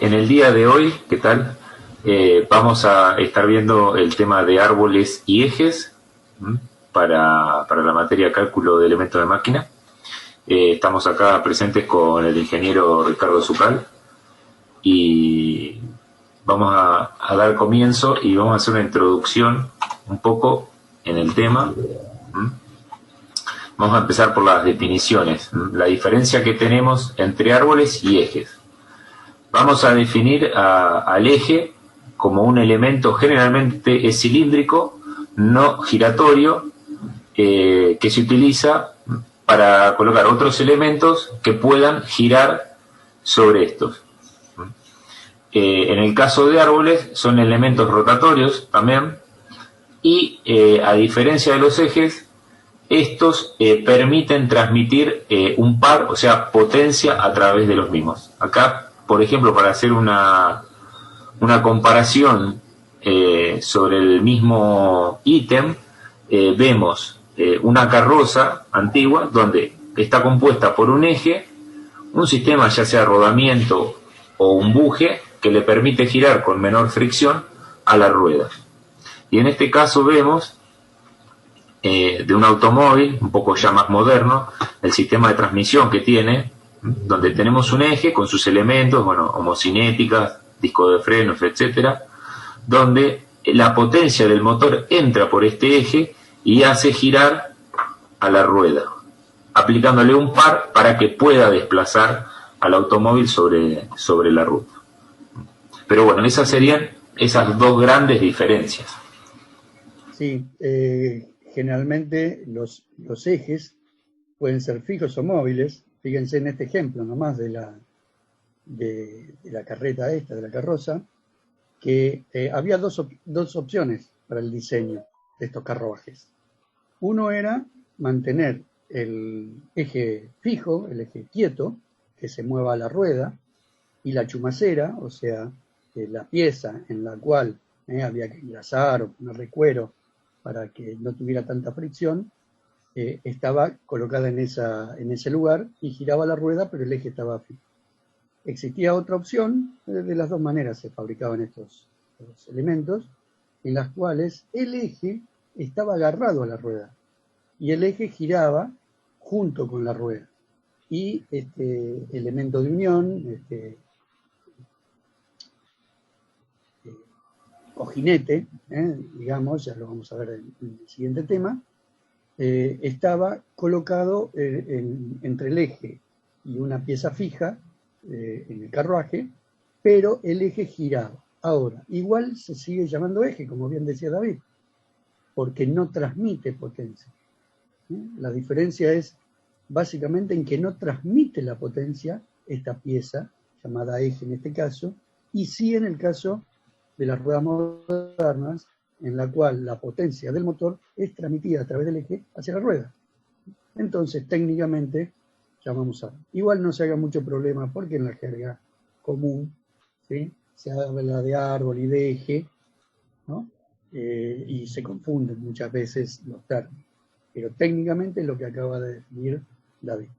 En el día de hoy, ¿qué tal? Vamos a estar viendo el tema de árboles y ejes para la materia cálculo de elementos de máquina. Estamos acá presentes con el ingeniero Ricardo Zucal y vamos a dar comienzo y vamos a hacer una introducción un poco en el tema. Vamos a empezar por las definiciones, la diferencia que tenemos entre árboles y ejes. Vamos a definir al eje como un elemento generalmente es cilíndrico, no giratorio, que se utiliza para colocar otros elementos que puedan girar sobre estos. En el caso de árboles son elementos rotatorios también, y a diferencia de los ejes, estos permiten transmitir un par, o sea, potencia a través de los mismos. Acá, por ejemplo, para hacer una comparación sobre el mismo ítem, vemos una carroza antigua donde está compuesta por un eje, un sistema ya sea rodamiento o un buje que le permite girar con menor fricción a la rueda. Y en este caso vemos de un automóvil un poco ya más moderno el sistema de transmisión que tiene, donde tenemos un eje con sus elementos, homocinéticas, disco de frenos, etcétera, donde la potencia del motor entra por este eje y hace girar a la rueda, aplicándole un par para que pueda desplazar al automóvil sobre la ruta. Pero bueno, esas serían esas dos grandes diferencias. Sí, generalmente los ejes pueden ser fijos o móviles. Fíjense en este ejemplo nomás de la carreta esta, de la carroza, que había dos opciones para el diseño de estos carruajes. Uno era mantener el eje fijo, el eje quieto, que se mueva a la rueda, y la chumacera, o sea, la pieza en la cual había que engrasar o ponerle cuero para que no tuviera tanta fricción, estaba colocada en ese lugar y giraba la rueda, pero el eje estaba fijo. Existía otra opción, de las dos maneras se fabricaban estos elementos, en las cuales el eje estaba agarrado a la rueda y el eje giraba junto con la rueda. Y este elemento de unión, cojinete, digamos, ya lo vamos a ver en el siguiente tema, estaba colocado entre el eje y una pieza fija en el carruaje, pero el eje giraba. Ahora, igual se sigue llamando eje, como bien decía David, porque no transmite potencia. La diferencia es básicamente en que no transmite la potencia esta pieza, llamada eje en este caso, y sí en el caso de las ruedas modernas, en la cual la potencia del motor es transmitida a través del eje hacia la rueda. Entonces, técnicamente, llamamos a... Igual no se haga mucho problema, porque en la jerga común, ¿sí?, se habla de árbol y de eje, ¿no? Y se confunden muchas veces los términos. Pero técnicamente es lo que acaba de definir David.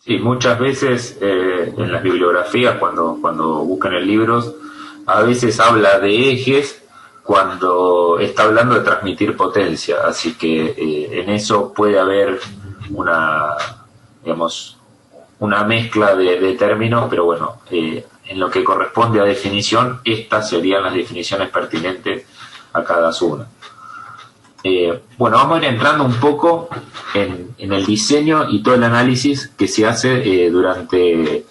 Sí, muchas veces en las bibliografías, cuando buscan en libros, a veces habla de ejes cuando está hablando de transmitir potencia, así que en eso puede haber una mezcla de términos, pero bueno, en lo que corresponde a definición, estas serían las definiciones pertinentes a cada una. Bueno, vamos a ir entrando un poco en el diseño y todo el análisis que se hace durante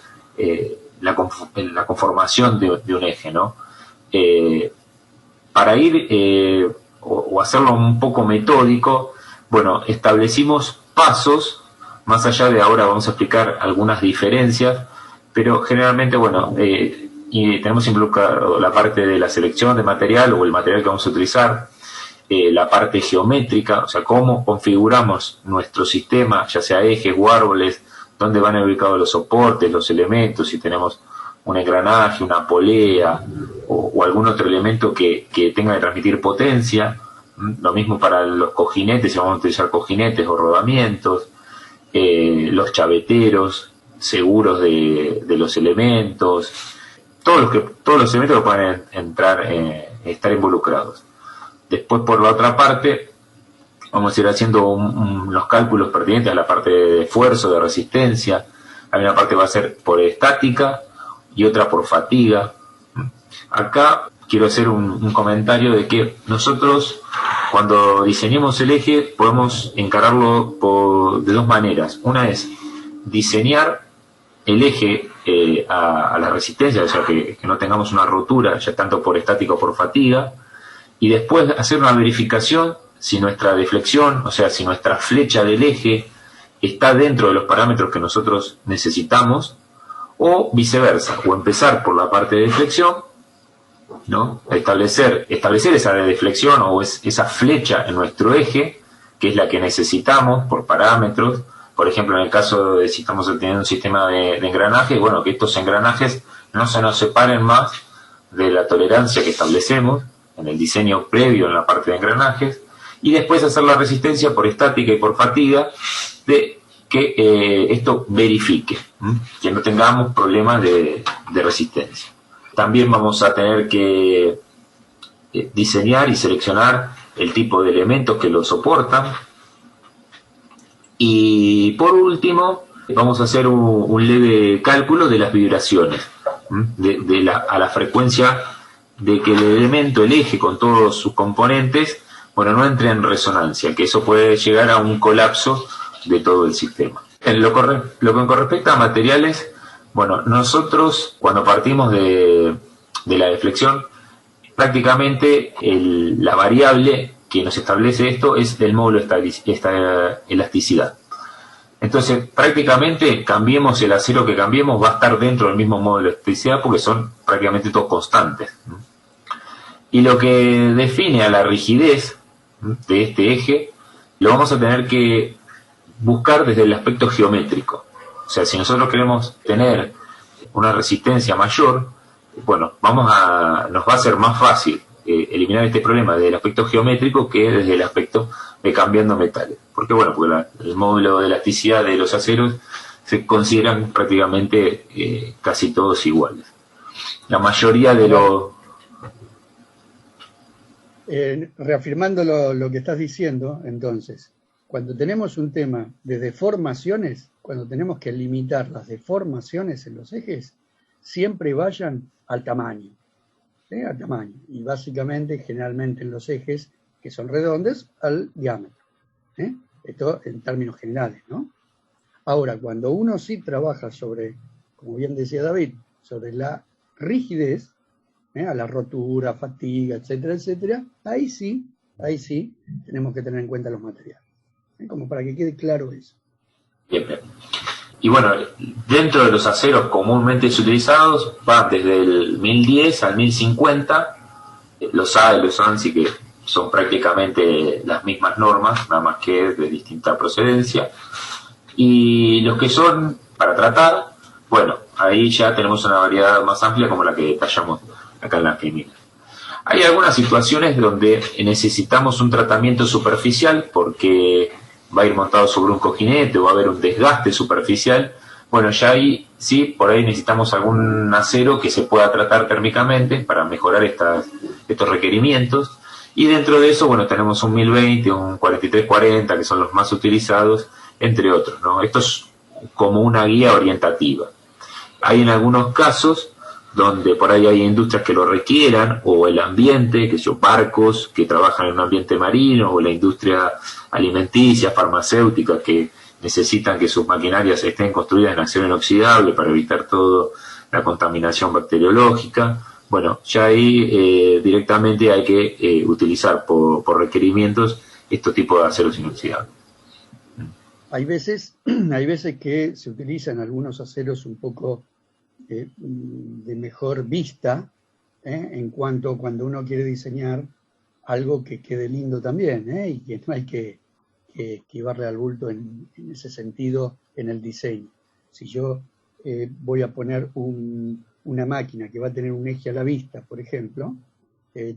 la conformación de un eje, ¿no? Para ir o hacerlo un poco metódico, bueno, establecimos pasos, más allá de ahora vamos a explicar algunas diferencias, pero generalmente, bueno, y tenemos involucrado la parte de la selección de material o el material que vamos a utilizar, la parte geométrica, o sea, cómo configuramos nuestro sistema, ya sea ejes o árboles, dónde van ubicados los soportes, los elementos, si tenemos un engranaje, una polea o algún otro elemento que tenga que transmitir potencia. Lo mismo para los cojinetes, si vamos a utilizar cojinetes o rodamientos, los chaveteros, seguros de los elementos, todos los elementos que pueden entrar, estar involucrados. Después, por la otra parte, vamos a ir haciendo los cálculos pertinentes a la parte de esfuerzo, de resistencia. Hay una parte que va a ser por estática y otra por fatiga. Acá quiero hacer un comentario de que nosotros, cuando diseñemos el eje, podemos encararlo de dos maneras. Una es diseñar el eje a la resistencia, o sea, que no tengamos una rotura, ya tanto por estática o por fatiga, y después hacer una verificación si nuestra deflexión, o sea, si nuestra flecha del eje está dentro de los parámetros que nosotros necesitamos, o viceversa, o empezar por la parte de deflexión, ¿no? Establecer esa deflexión o esa flecha en nuestro eje, que es la que necesitamos por parámetros. Por ejemplo, en el caso de si estamos teniendo un sistema de engranaje, bueno, que estos engranajes no se nos separen más de la tolerancia que establecemos en el diseño previo en la parte de engranajes, y después hacer la resistencia por estática y por fatiga de que esto verifique, que no tengamos problemas de resistencia. También vamos a tener que diseñar y seleccionar el tipo de elementos que lo soportan. Y por último, vamos a hacer un leve cálculo de las vibraciones, a la frecuencia de que el elemento, el eje con todos sus componentes, bueno, no entre en resonancia, que eso puede llegar a un colapso de todo el sistema. En lo que con respecto a materiales, bueno, nosotros cuando partimos de la deflexión, prácticamente la variable que nos establece esto es el módulo de elasticidad. Entonces, prácticamente cambiemos el acero que cambiemos, va a estar dentro del mismo módulo de elasticidad porque son prácticamente todos constantes. Y lo que define a la rigidez de este eje, lo vamos a tener que buscar desde el aspecto geométrico. O sea, si nosotros queremos tener una resistencia mayor, bueno, nos va a ser más fácil eliminar este problema desde el aspecto geométrico que desde el aspecto de cambiando metales. Porque bueno, porque el módulo de elasticidad de los aceros se consideran prácticamente casi todos iguales. La mayoría de los... reafirmando lo que estás diciendo, entonces, cuando tenemos un tema de deformaciones, cuando tenemos que limitar las deformaciones en los ejes, siempre vayan al tamaño, al tamaño, y básicamente, generalmente en los ejes que son redondos, al diámetro. Esto en términos generales, ¿no? Ahora, cuando uno sí trabaja sobre, como bien decía David, sobre la rigidez, a la rotura, fatiga, etcétera, etcétera, ahí sí tenemos que tener en cuenta los materiales. Como para que quede claro eso. Bien. Y bueno, dentro de los aceros comúnmente utilizados van desde el 1010 al 1050, los A y los ANSI, que son prácticamente las mismas normas, nada más que de distinta procedencia. Y los que son para tratar, bueno, ahí ya tenemos una variedad más amplia como la que detallamos acá en la clínica. Hay algunas situaciones donde necesitamos un tratamiento superficial porque va a ir montado sobre un cojinete o va a haber un desgaste superficial. Bueno, ya ahí sí, por ahí necesitamos algún acero que se pueda tratar térmicamente para mejorar estos requerimientos. Y dentro de eso, bueno, tenemos un 1020, un 4340, que son los más utilizados, entre otros, ¿no? Esto es como una guía orientativa. Hay en algunos casos donde por ahí hay industrias que lo requieran, o el ambiente, que son barcos que trabajan en un ambiente marino, o la industria alimenticia, farmacéutica, que necesitan que sus maquinarias estén construidas en acero inoxidable para evitar toda la contaminación bacteriológica. Bueno, ya ahí directamente hay que utilizar por requerimientos estos tipos de aceros inoxidables. Hay veces que se utilizan algunos aceros un poco de mejor vista, en cuanto cuando uno quiere diseñar algo que quede lindo también, y que no hay que llevarle al bulto en ese sentido en el diseño. Si yo voy a poner una máquina que va a tener un eje a la vista, por ejemplo,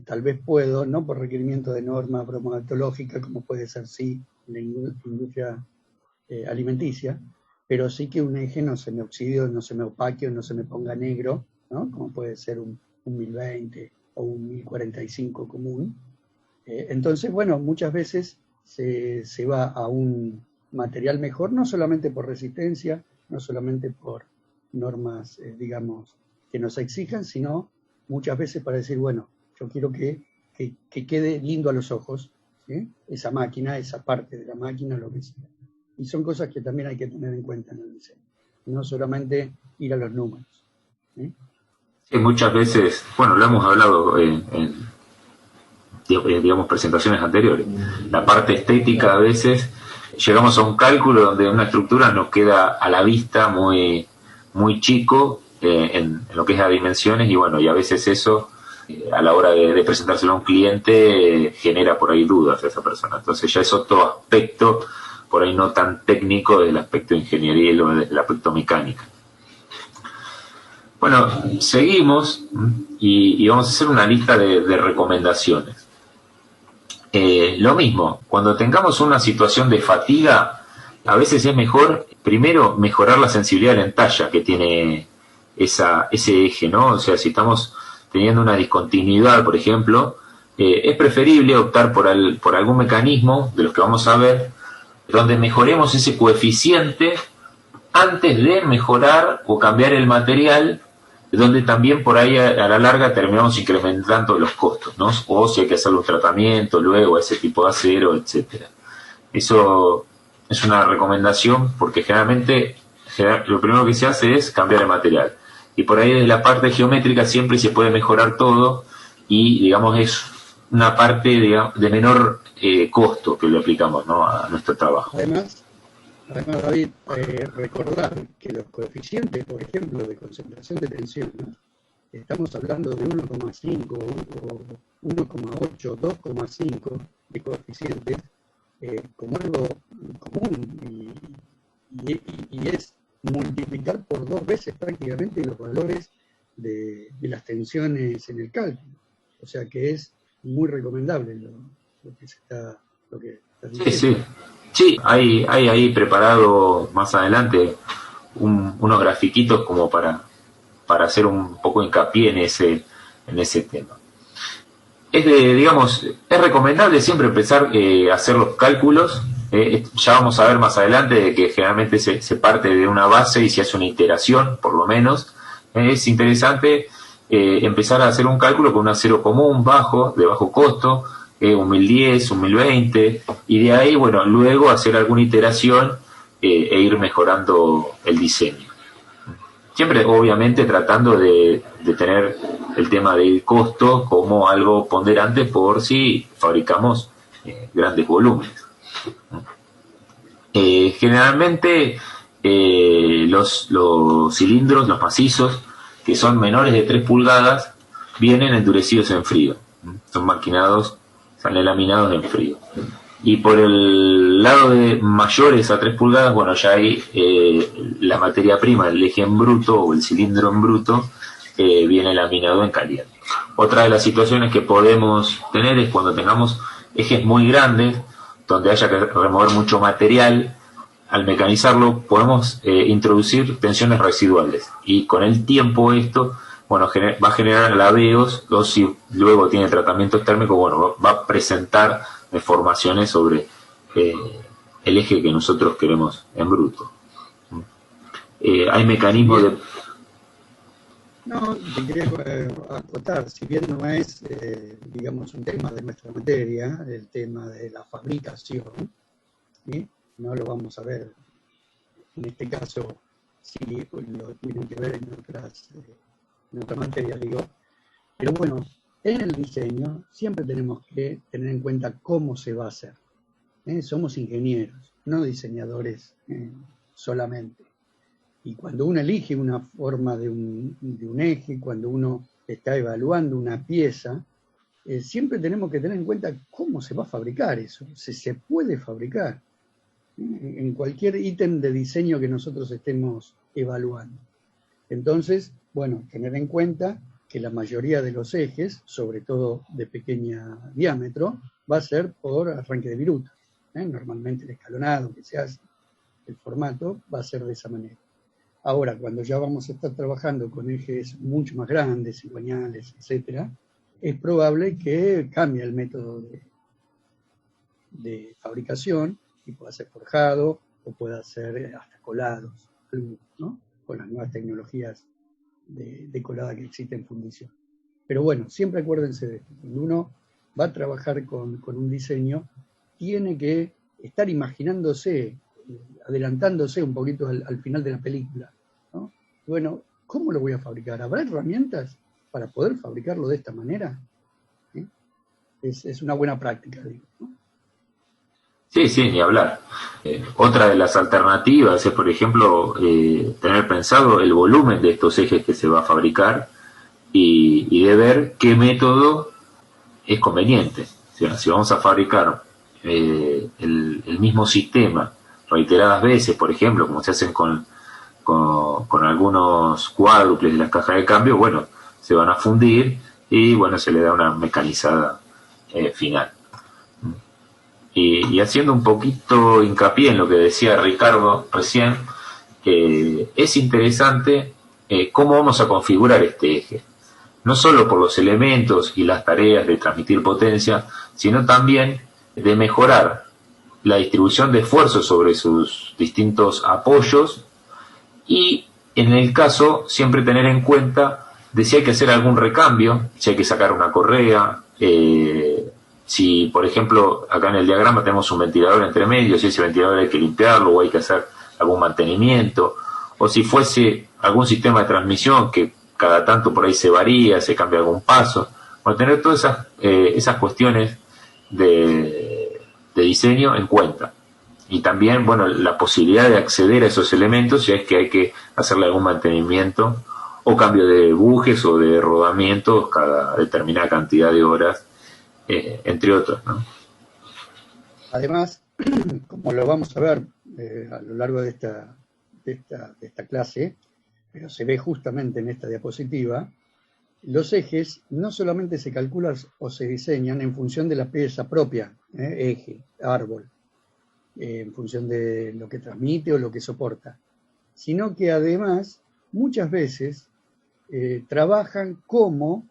tal vez puedo, no por requerimiento de norma bromatológica, como puede ser sí en la industria alimenticia, pero sí que un eje no se me oxide, no se me opaque, no se me ponga negro ¿no? Como puede ser un 1020 o un 1045 común. Entonces, bueno, muchas veces se va a un material mejor, no solamente por resistencia, no solamente por normas, digamos, que nos exijan, sino muchas veces para decir, bueno, yo quiero que quede lindo a los ojos, ¿sí? Esa máquina, esa parte de la máquina, lo que sea. Y son cosas que también hay que tener en cuenta en el diseño, no solamente ir a los números, ¿sí? Sí, muchas veces, bueno, lo hemos hablado digamos, presentaciones anteriores. La parte estética, a veces llegamos a un cálculo donde una estructura nos queda a la vista muy, muy chico en lo que es las dimensiones, y bueno, y a veces eso a la hora de presentárselo a un cliente genera por ahí dudas a esa persona. Entonces ya es otro aspecto por ahí no tan técnico del aspecto ingenieril o del aspecto mecánico. Bueno, seguimos y vamos a hacer una lista de recomendaciones. Lo mismo, cuando tengamos una situación de fatiga, a veces es mejor, primero, mejorar la sensibilidad de la entalla que tiene ese eje, ¿no? O sea, si estamos teniendo una discontinuidad, por ejemplo, es preferible optar por algún mecanismo, de los que vamos a ver, donde mejoremos ese coeficiente antes de mejorar o cambiar el material, donde también por ahí a la larga terminamos incrementando los costos, ¿no? O si hay que hacer un tratamiento luego, ese tipo de acero, etcétera. Eso es una recomendación porque generalmente lo primero que se hace es cambiar el material. Y por ahí desde la parte geométrica siempre se puede mejorar todo y, digamos, es una parte, digamos, de menor costo que le aplicamos, ¿no?, a nuestro trabajo. Además, David, recordar que los coeficientes, por ejemplo, de concentración de tensión, ¿no? Estamos hablando de 1,5 o 1,8, 2,5 de coeficientes como algo común y es multiplicar por 2 veces prácticamente los valores de las tensiones en el cálculo. O sea que es muy recomendable lo que está diciendo. Sí. Sí, hay ahí preparado más adelante unos grafiquitos como para hacer un poco hincapié en ese tema. Digamos, es recomendable siempre empezar a hacer los cálculos. Ya vamos a ver más adelante de que generalmente se parte de una base y se hace una iteración, por lo menos. Es interesante empezar a hacer un cálculo con un acero común, de bajo costo, un 1010, un 1020, y de ahí, bueno, luego hacer alguna iteración e ir mejorando el diseño. Siempre, obviamente, tratando de tener el tema del costo como algo ponderante por si fabricamos grandes volúmenes. Generalmente, los cilindros, los macizos, que son menores de 3 pulgadas, vienen endurecidos en frío. Son maquinados, salen laminados en frío. Y por el lado de mayores a 3 pulgadas, bueno, ya hay la materia prima, el eje en bruto o el cilindro en bruto, viene laminado en caliente. Otra de las situaciones que podemos tener es cuando tengamos ejes muy grandes, donde haya que remover mucho material. Al mecanizarlo podemos introducir tensiones residuales, y con el tiempo esto, bueno, va a generar laveos, o si luego tiene tratamiento térmico, bueno, va a presentar deformaciones sobre el eje que nosotros queremos en bruto. Hay mecanismos de... No, te quería acotar, si bien no es, digamos, un tema de nuestra materia, el tema de la fabricación, ¿sí? No lo vamos a ver, en este caso, si lo tienen que ver en otra materia, digo. Pero bueno, en el diseño siempre tenemos que tener en cuenta cómo se va a hacer. Somos ingenieros, no diseñadores solamente. Y cuando uno elige una forma de un eje, cuando uno está evaluando una pieza, siempre tenemos que tener en cuenta cómo se va a fabricar eso, si se puede fabricar en cualquier ítem de diseño que nosotros estemos evaluando. Entonces, bueno, tener en cuenta que la mayoría de los ejes, sobre todo de pequeño diámetro, va a ser por arranque de viruta. Normalmente el escalonado que se hace, el formato, va a ser de esa manera. Ahora, cuando ya vamos a estar trabajando con ejes mucho más grandes, cigüeñales, etcétera, es probable que cambie el método de fabricación y pueda ser forjado o pueda ser hasta colados, ¿no? Con las nuevas tecnologías de colada que existen en fundición. Pero bueno, siempre acuérdense de esto. Cuando uno va a trabajar con un diseño, tiene que estar imaginándose, adelantándose un poquito al final de la película, ¿no? Bueno, ¿cómo lo voy a fabricar? ¿Habrá herramientas para poder fabricarlo de esta manera? ¿Sí? Es una buena práctica, digo, ¿no? Sí, sí, ni hablar. Otra de las alternativas es, por ejemplo, tener pensado el volumen de estos ejes que se va a fabricar y de ver qué método es conveniente. O sea, si vamos a fabricar el mismo sistema reiteradas veces, por ejemplo, como se hacen con algunos cuádruples de las cajas de cambio, bueno, se van a fundir y bueno, se le da una mecanizada final. Y haciendo un poquito hincapié en lo que decía Ricardo recién, es interesante cómo vamos a configurar este eje. No solo por los elementos y las tareas de transmitir potencia, sino también de mejorar la distribución de esfuerzos sobre sus distintos apoyos y, en el caso, siempre tener en cuenta de si hay que hacer algún recambio, si hay que sacar una correa, si, por ejemplo, acá en el diagrama tenemos un ventilador entre medio, si ese ventilador hay que limpiarlo o hay que hacer algún mantenimiento, o si fuese algún sistema de transmisión que cada tanto por ahí se varía, se cambia algún paso. Bueno, tener todas esas cuestiones de diseño en cuenta. Y también, bueno, la posibilidad de acceder a esos elementos si es que hay que hacerle algún mantenimiento o cambio de bujes o de rodamientos cada determinada cantidad de horas, entre otros, ¿no? Además, como lo vamos a ver a lo largo de esta clase, pero se ve justamente en esta diapositiva, los ejes no solamente se calculan o se diseñan en función de la pieza propia, eje, árbol, en función de lo que transmite o lo que soporta, sino que además muchas veces trabajan como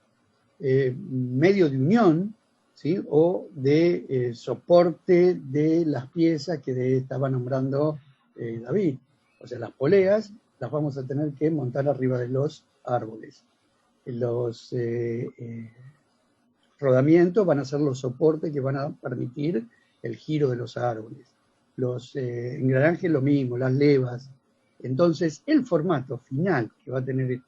medio de unión, ¿sí? O de soporte de las piezas que estaba nombrando David. O sea, las poleas las vamos a tener que montar arriba de los árboles. Los rodamientos van a ser los soportes que van a permitir el giro de los árboles. Los engranajes lo mismo, las levas. Entonces, el formato final que va a tener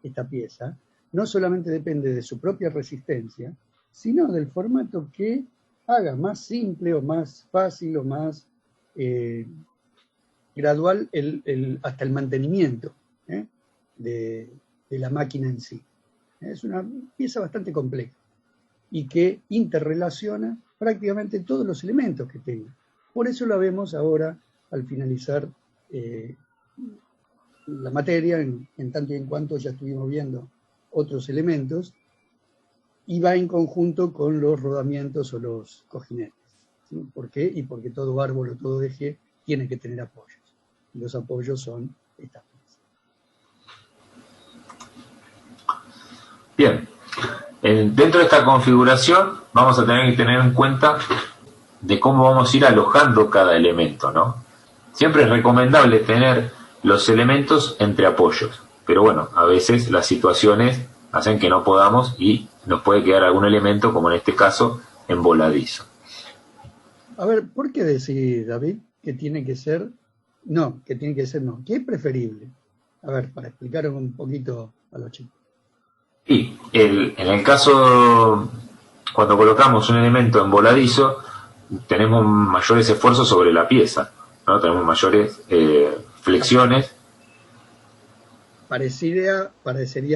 esta pieza no solamente depende de su propia resistencia, sino del formato que haga más simple o más fácil o más gradual hasta el mantenimiento de la máquina en sí. Es una pieza bastante compleja y que interrelaciona prácticamente todos los elementos que tenga. Por eso la vemos ahora al finalizar la materia, en tanto y en cuanto ya estuvimos viendo otros elementos, y va en conjunto con los rodamientos o los cojinetes. ¿Sí? ¿Por qué? Y porque todo árbol o todo eje tiene que tener apoyos. Y los apoyos son estas piezas. Bien. Dentro de esta configuración vamos a tener que tener en cuenta de cómo vamos a ir alojando cada elemento, ¿no? Siempre es recomendable tener los elementos entre apoyos, pero bueno, a veces las situaciones hacen que no podamos y nos puede quedar algún elemento, como en este caso, en voladizo. A ver, ¿por qué decir, David, que tiene que ser? No, que tiene que ser no. ¿Qué es preferible? A ver, para explicar un poquito a los chicos. Y en el caso, cuando colocamos un elemento en voladizo, tenemos mayores esfuerzos sobre la pieza, ¿no? Tenemos mayores flexiones. Parecería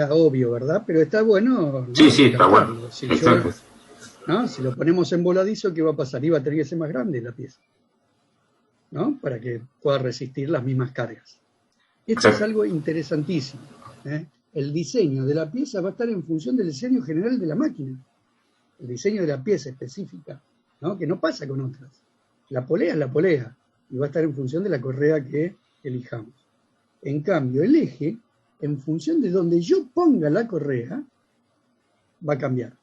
obvio, ¿verdad? Pero está bueno. ¿No? Sí, está bueno. Si lo ponemos en voladizo, ¿qué va a pasar? Iba a tener que ser más grande la pieza, ¿no? Para que pueda resistir las mismas cargas. Esto es algo interesantísimo. El diseño de la pieza va a estar en función del diseño general de la máquina. El diseño de la pieza específica, ¿no? Que no pasa con otras. La polea es la polea y va a estar en función de la correa que elijamos. En cambio, el eje, en función de donde yo ponga la correa, va a cambiar.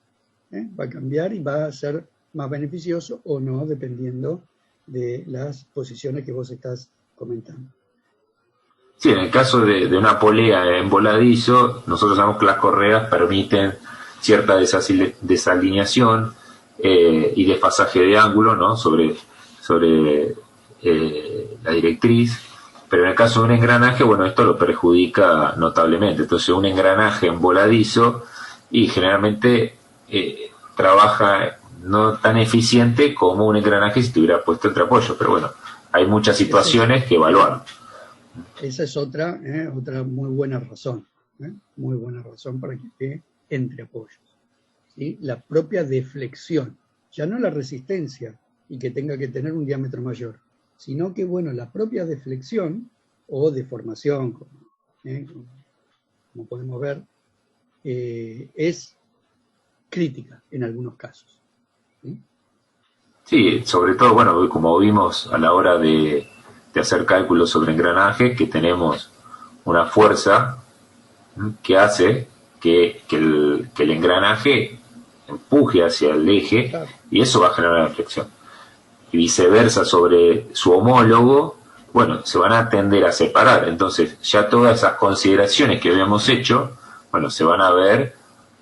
Va a cambiar y va a ser más beneficioso o no, dependiendo de las posiciones que vos estás comentando. Sí, en el caso de una polea en voladizo, nosotros sabemos que las correas permiten cierta desalineación y desfasaje de ángulo, ¿no? sobre la directriz, pero en el caso de un engranaje, bueno, esto lo perjudica notablemente. Entonces, un engranaje en voladizo y generalmente trabaja no tan eficiente como un engranaje si estuviera puesto entre apoyos, pero bueno, hay muchas situaciones que evaluar. Esa es otra muy buena razón, muy buena razón para que esté entre apoyos. ¿Sí? La propia deflexión, ya no la resistencia y que tenga que tener un diámetro mayor, sino que, bueno, la propia deflexión o deformación, como podemos ver, es crítica en algunos casos. ¿Sí? Sí, sobre todo, bueno, como vimos a la hora de hacer cálculos sobre engranajes, que tenemos una fuerza que hace que el engranaje empuje hacia el eje, claro, y eso va a generar una deflexión. Y viceversa sobre su homólogo, bueno, se van a tender a separar. Entonces, ya todas esas consideraciones que habíamos hecho, bueno, se van a ver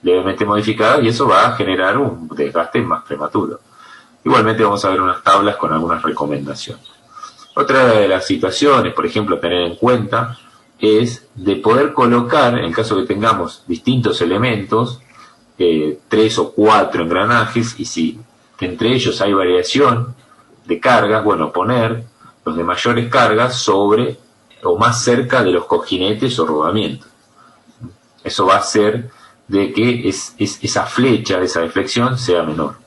levemente modificadas y eso va a generar un desgaste más prematuro. Igualmente vamos a ver unas tablas con algunas recomendaciones. Otra de las situaciones, por ejemplo, a tener en cuenta, es de poder colocar, en caso que tengamos distintos elementos, 3 o 4 engranajes, y si entre ellos hay variación de cargas, bueno, poner los de mayores cargas sobre o más cerca de los cojinetes o rodamientos. Eso va a hacer de que esa flecha, esa deflexión sea menor.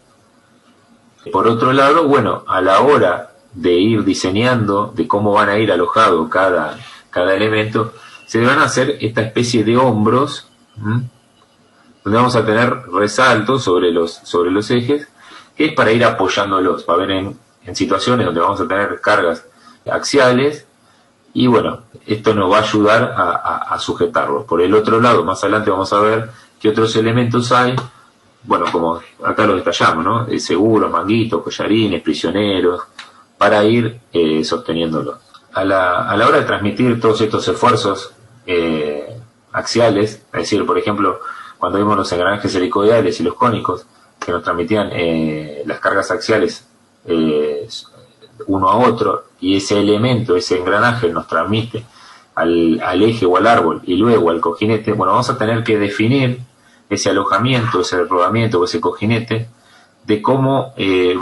Por otro lado, bueno, a la hora de ir diseñando de cómo van a ir alojados cada elemento, se van a hacer esta especie de hombros, donde vamos a tener resaltos sobre los ejes, que es para ir apoyándolos. Va a haber en situaciones donde vamos a tener cargas axiales, y bueno, esto nos va a ayudar a sujetarlos. Por el otro lado, más adelante vamos a ver qué otros elementos hay, bueno, como acá lo detallamos, ¿no? Seguros, manguitos, collarines, prisioneros, para ir sosteniéndolo. A la hora de transmitir todos estos esfuerzos axiales, es decir, por ejemplo, cuando vimos los engranajes helicoidales y los cónicos, que nos transmitían las cargas axiales uno a otro, y ese elemento, ese engranaje nos transmite al eje o al árbol y luego al cojinete, bueno, vamos a tener que definir ese alojamiento, ese rodamiento o ese cojinete, de cómo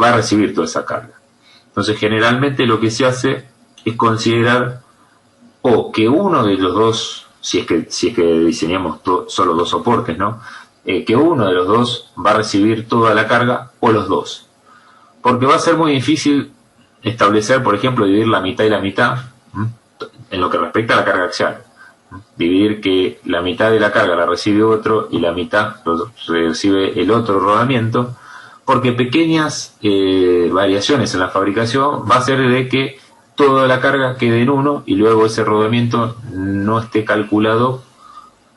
va a recibir toda esa carga. Entonces, generalmente lo que se hace es considerar o que uno de los dos, si es que diseñamos solo dos soportes, ¿no? Que uno de los dos va a recibir toda la carga, o los dos. Porque va a ser muy difícil establecer, por ejemplo, dividir la mitad y la mitad, en lo que respecta a la carga axial. Dividir que la mitad de la carga la recibe otro y la mitad recibe el otro rodamiento, porque pequeñas variaciones en la fabricación va a hacer de que toda la carga quede en uno y luego ese rodamiento no esté calculado,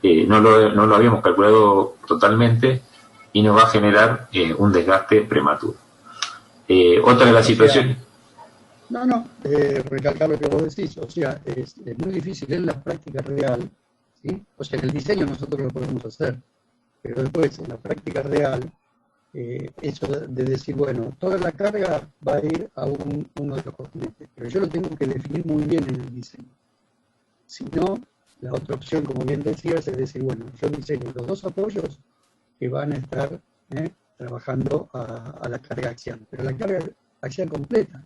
no lo habíamos calculado totalmente, y nos va a generar un desgaste prematuro. Otra de las situaciones... recalcar lo que vos decís, o sea, es muy difícil en la práctica real, ¿sí? O sea, en el diseño nosotros lo podemos hacer, pero después en la práctica real, eso de decir, bueno, toda la carga va a ir a uno de los cojinetes, pero yo lo tengo que definir muy bien en el diseño. Si no, la otra opción, como bien decías, es decir, bueno, yo diseño los dos apoyos que van a estar trabajando a la carga axial, pero la carga axial completa.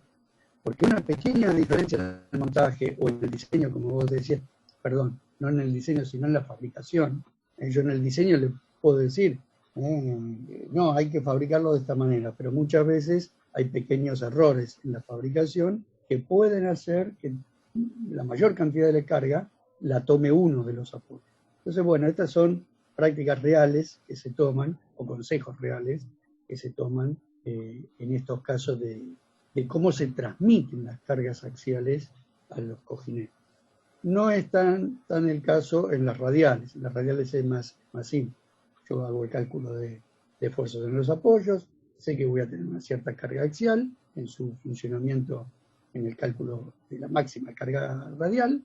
Porque una pequeña diferencia en el montaje o en el diseño, como vos decías, perdón, no en el diseño, sino en la fabricación. Yo en el diseño le puedo decir, no, hay que fabricarlo de esta manera, pero muchas veces hay pequeños errores en la fabricación que pueden hacer que la mayor cantidad de la carga la tome uno de los apoyos. Entonces, bueno, estas son prácticas reales que se toman, o consejos reales que se toman en estos casos de cómo se transmiten las cargas axiales a los cojinetes. No es tan el caso en las radiales. En las radiales es más simple. Yo hago el cálculo de esfuerzos en los apoyos, sé que voy a tener una cierta carga axial en su funcionamiento en el cálculo de la máxima carga radial,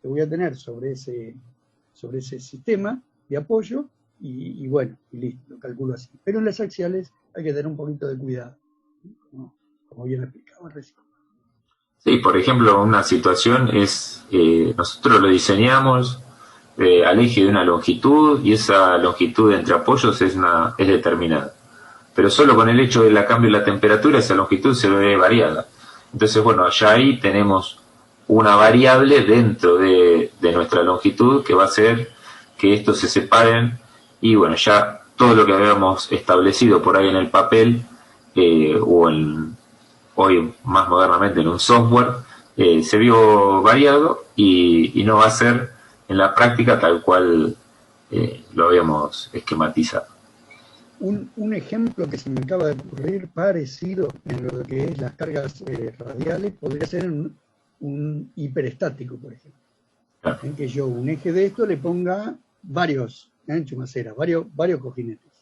que voy a tener sobre ese sistema de apoyo, y bueno, y listo, lo calculo así. Pero en las axiales hay que tener un poquito de cuidado, como bien explicaba recién. Sí, por ejemplo, una situación es, nosotros lo diseñamos al eje de una longitud, y esa longitud entre apoyos es determinada. Pero solo con el hecho del cambio de la temperatura, esa longitud se ve variada. Entonces, bueno, ya ahí tenemos una variable dentro de nuestra longitud que va a hacer que estos se separen, y bueno, ya todo lo que habíamos establecido por ahí en el papel, o hoy más modernamente en un software, se vio variado, y no va a ser en la práctica tal cual lo habíamos esquematizado. Un ejemplo que se me acaba de ocurrir parecido en lo que es las cargas radiales podría ser un hiperestático, por ejemplo. Claro. En que yo un eje de esto le ponga varios, Chumacera, varios cojinetes,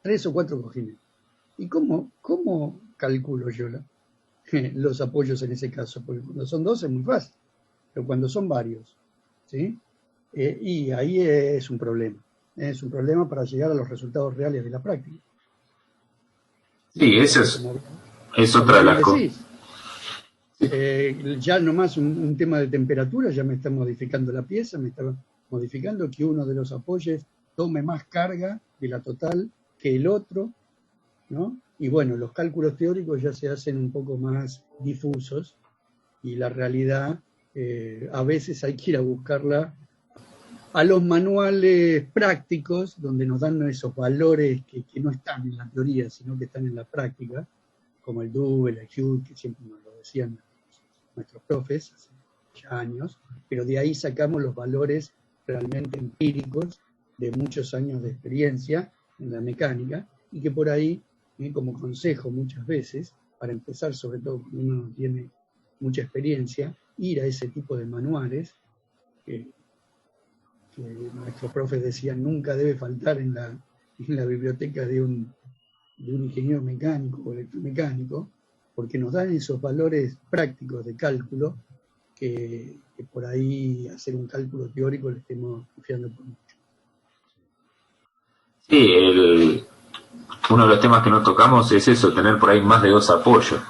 3 o 4 cojinetes. ¿Y cómo calculo yo los apoyos en ese caso? Porque cuando son 2 es muy fácil, pero cuando son varios, ¿sí? Y ahí es un problema. Es un problema para llegar a los resultados reales de la práctica. Sí, eso es otra de las cosas. Ya nomás un tema de temperatura ya me está modificando la pieza, me está modificando que uno de los apoyos tome más carga de la total que el otro, ¿no? Y bueno, los cálculos teóricos ya se hacen un poco más difusos, y la realidad a veces hay que ir a buscarla a los manuales prácticos, donde nos dan esos valores que no están en la teoría, sino que están en la práctica, como el Double, el Hughes, que siempre nos lo decían nuestros profes hace ya años, pero de ahí sacamos los valores realmente empíricos de muchos años de experiencia en la mecánica, y que por ahí, como consejo muchas veces, para empezar, sobre todo cuando uno tiene mucha experiencia, ir a ese tipo de manuales que nuestros profes decían nunca debe faltar en la biblioteca de un ingeniero mecánico o electromecánico, porque nos dan esos valores prácticos de cálculo que por ahí hacer un cálculo teórico le estemos confiando por mucho. Sí, uno de los temas que no tocamos es eso, tener por ahí más de 2 apoyos,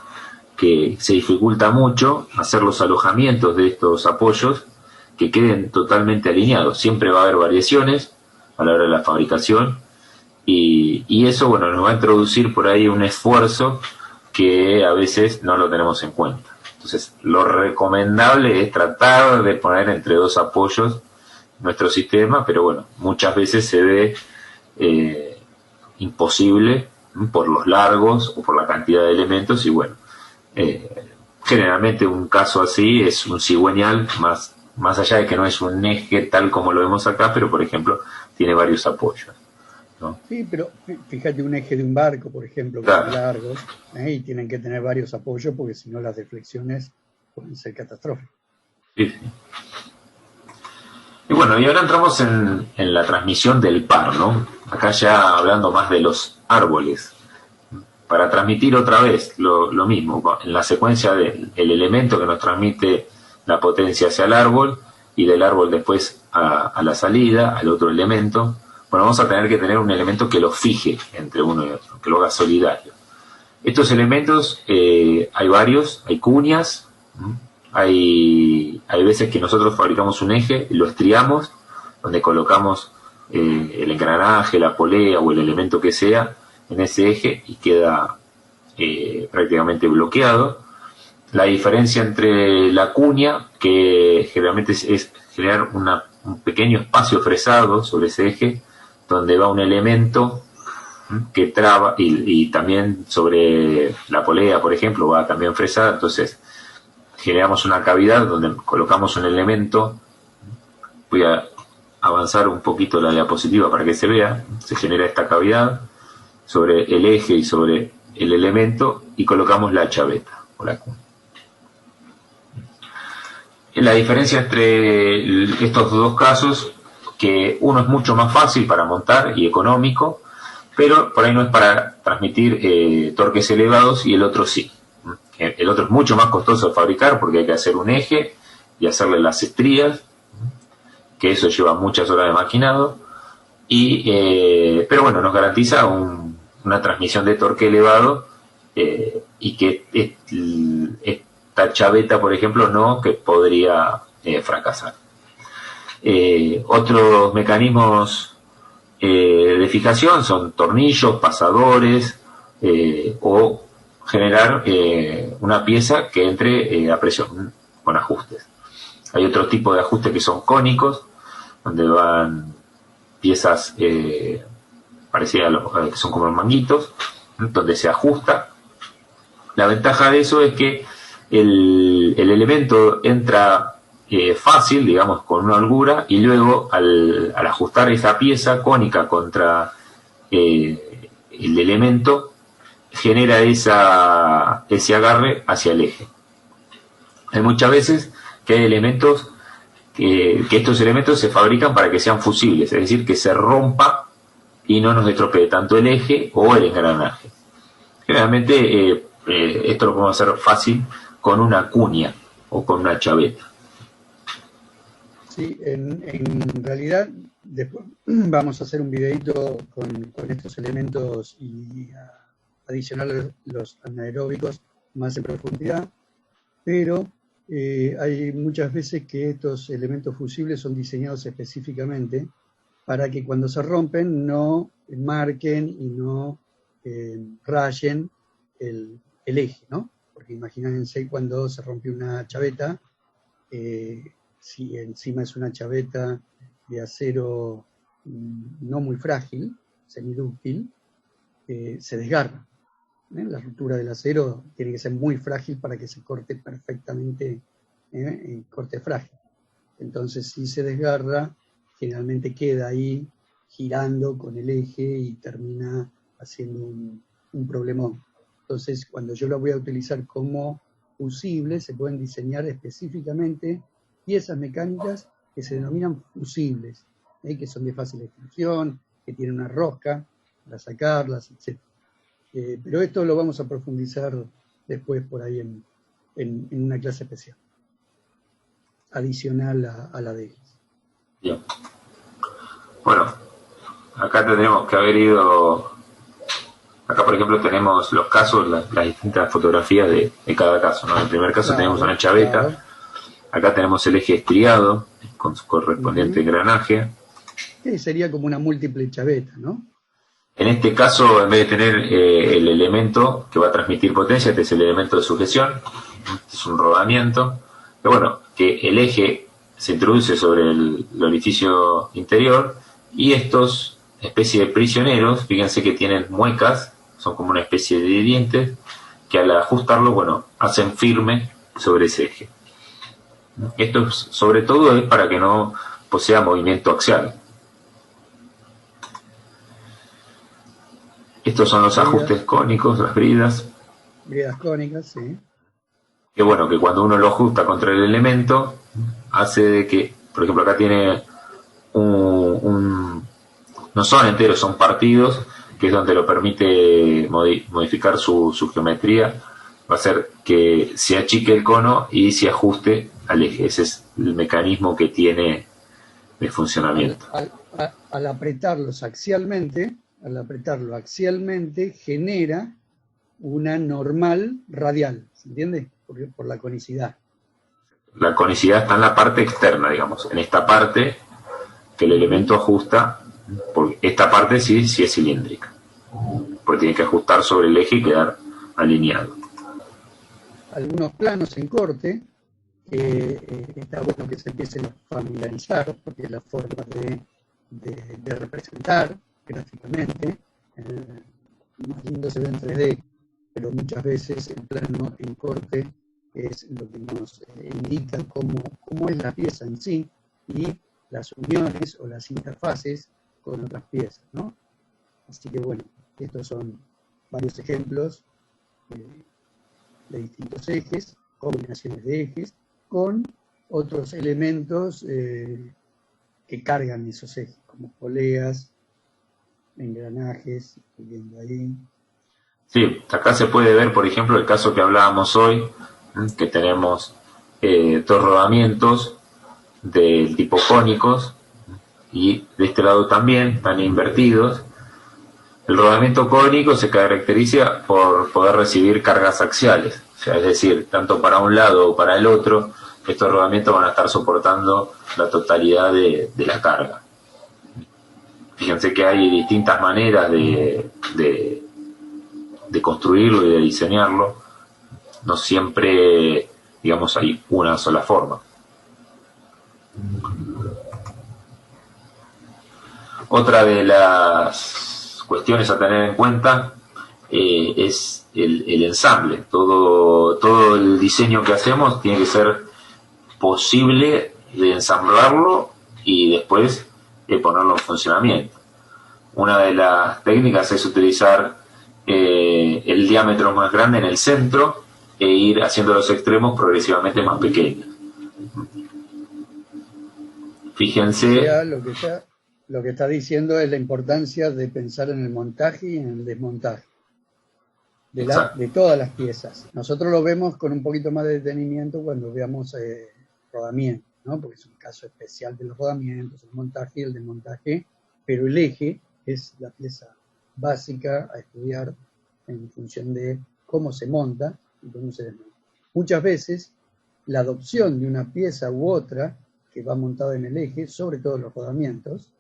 que se dificulta mucho hacer los alojamientos de estos apoyos que queden totalmente alineados. Siempre va a haber variaciones a la hora de la fabricación, y eso, bueno, nos va a introducir por ahí un esfuerzo que a veces no lo tenemos en cuenta. Entonces, lo recomendable es tratar de poner entre 2 apoyos nuestro sistema, pero bueno, muchas veces se ve imposible por los largos o por la cantidad de elementos, y bueno, generalmente un caso así es un cigüeñal, más allá de que no es un eje tal como lo vemos acá, pero por ejemplo tiene varios apoyos, ¿no? Sí, pero fíjate un eje de un barco, por ejemplo, que claro, son largos, y tienen que tener varios apoyos, porque si no las deflexiones pueden ser catastróficas. Sí, sí. Y bueno, y ahora entramos en la transmisión del par, ¿no? Acá ya hablando más de los árboles. Para transmitir otra vez lo mismo, en la secuencia del elemento que nos transmite la potencia hacia el árbol, y del árbol después a la salida, al otro elemento. Bueno, vamos a tener que tener un elemento que lo fije entre uno y otro, que lo haga solidario. Estos elementos, hay varios, hay cuñas, hay veces que nosotros fabricamos un eje y lo estriamos, donde colocamos el engranaje, la polea o el elemento que sea en ese eje, y queda prácticamente bloqueado. La diferencia entre la cuña, que generalmente es generar un pequeño espacio fresado sobre ese eje, donde va un elemento que traba, y también sobre la polea, por ejemplo, va también fresada. Entonces generamos una cavidad donde colocamos un elemento. Voy a avanzar un poquito la diapositiva para que se vea. Se genera esta cavidad sobre el eje y sobre el elemento, y colocamos la chaveta o la cuña. La diferencia entre estos dos casos, que uno es mucho más fácil para montar y económico, pero por ahí no es para transmitir torques elevados, y el otro sí. El otro es mucho más costoso de fabricar porque hay que hacer un eje y hacerle las estrías, que eso lleva muchas horas de maquinado, pero bueno, nos garantiza una transmisión de torque elevado, y que esta chaveta, por ejemplo, no, que podría fracasar. Otros mecanismos de fijación son tornillos, pasadores, o generar una pieza que entre a presión con ajustes. Hay otro tipo de ajustes que son cónicos, donde van piezas parecidas que son como los manguitos, donde se ajusta. La ventaja de eso es que el elemento entra fácil, digamos, con una holgura, y luego al ajustar esa pieza cónica contra el elemento, genera ese agarre hacia el eje. Hay muchas veces que hay elementos que estos elementos se fabrican para que sean fusibles, es decir, que se rompa y no nos estropee tanto el eje o el engranaje. Generalmente esto lo podemos hacer fácil con una cuña o con una chaveta. Sí, en realidad después vamos a hacer un videito con estos elementos y adicionar los anaeróbicos más en profundidad, pero hay muchas veces que estos elementos fusibles son diseñados específicamente para que cuando se rompen no marquen y no rayen el eje, ¿no? Porque imagínense cuando se rompe una chaveta, si encima es una chaveta de acero no muy frágil, semidúctil, se desgarra. La ruptura del acero tiene que ser muy frágil para que se corte perfectamente, corte frágil. Entonces, si se desgarra, generalmente queda ahí girando con el eje y termina haciendo un problemón. Entonces, cuando yo lo voy a utilizar como fusible, se pueden diseñar específicamente piezas mecánicas que se denominan fusibles, que son de fácil extrusión, que tienen una rosca para sacarlas, etc. Pero esto lo vamos a profundizar después por ahí en una clase especial, adicional a la de ellos. Bien. Bueno, acá tendremos que haber ido. Acá, por ejemplo, tenemos los casos, las distintas fotografías de cada caso, ¿no? En el primer caso tenemos una chaveta, claro. Acá tenemos el eje estriado con su correspondiente engranaje. Sí, sería como una múltiple chaveta, ¿no? En este caso, en vez de tener el elemento que va a transmitir potencia, este es el elemento de sujeción, este es un rodamiento, que bueno, que el eje se introduce sobre el orificio interior, y estos especie de prisioneros, fíjense que tienen muecas, son como una especie de dientes, que al ajustarlo, bueno, hacen firme sobre ese eje. Esto sobre todo es para que no posea movimiento axial. Estos son los ajustes cónicos, las bridas. Bridas cónicas, sí. Que bueno, que cuando uno lo ajusta contra el elemento, hace de que, por ejemplo, acá tiene no son enteros, son partidos, que es donde lo permite modificar su geometría. Va a hacer que se achique el cono y se ajuste al eje. Ese es el mecanismo que tiene de funcionamiento. Al apretarlo axialmente, genera una normal radial, ¿se entiende? Por la conicidad. La conicidad está en la parte externa, digamos, en esta parte que el elemento ajusta, porque esta parte sí es cilíndrica, porque tiene que ajustar sobre el eje y quedar alineado. Algunos planos en corte, está bueno que se empiecen a familiarizar, porque es la forma de representar gráficamente, más lindo se ve en 3D, pero muchas veces el plano en corte es lo que nos indica cómo es la pieza en sí y las uniones o las interfaces con otras piezas, ¿no? Así que bueno, estos son varios ejemplos de distintos ejes, combinaciones de ejes, con otros elementos que cargan esos ejes, como poleas, engranajes, estoy viendo ahí. Sí, acá se puede ver, por ejemplo, el caso que hablábamos hoy, que tenemos dos rodamientos del tipo cónicos, y de este lado también están invertidos. El rodamiento cónico se caracteriza por poder recibir cargas axiales, o sea, es decir, tanto para un lado o para el otro, estos rodamientos van a estar soportando la totalidad de la carga. Fíjense que hay distintas maneras de construirlo y de diseñarlo, no siempre, digamos, hay una sola forma. Otra de las cuestiones a tener en cuenta es el ensamble. Todo el diseño que hacemos tiene que ser posible de ensamblarlo y después ponerlo en funcionamiento. Una de las técnicas es utilizar el diámetro más grande en el centro e ir haciendo los extremos progresivamente más pequeños. Fíjense. O sea, lo que está diciendo es la importancia de pensar en el montaje y en el desmontaje de todas las piezas. Nosotros lo vemos con un poquito más de detenimiento cuando veamos rodamientos, ¿no? Porque es un caso especial de los rodamientos, el montaje y el desmontaje, pero el eje es la pieza básica a estudiar en función de cómo se monta y cómo se desmonta. Muchas veces la adopción de una pieza u otra que va montada en el eje, sobre todo los rodamientos,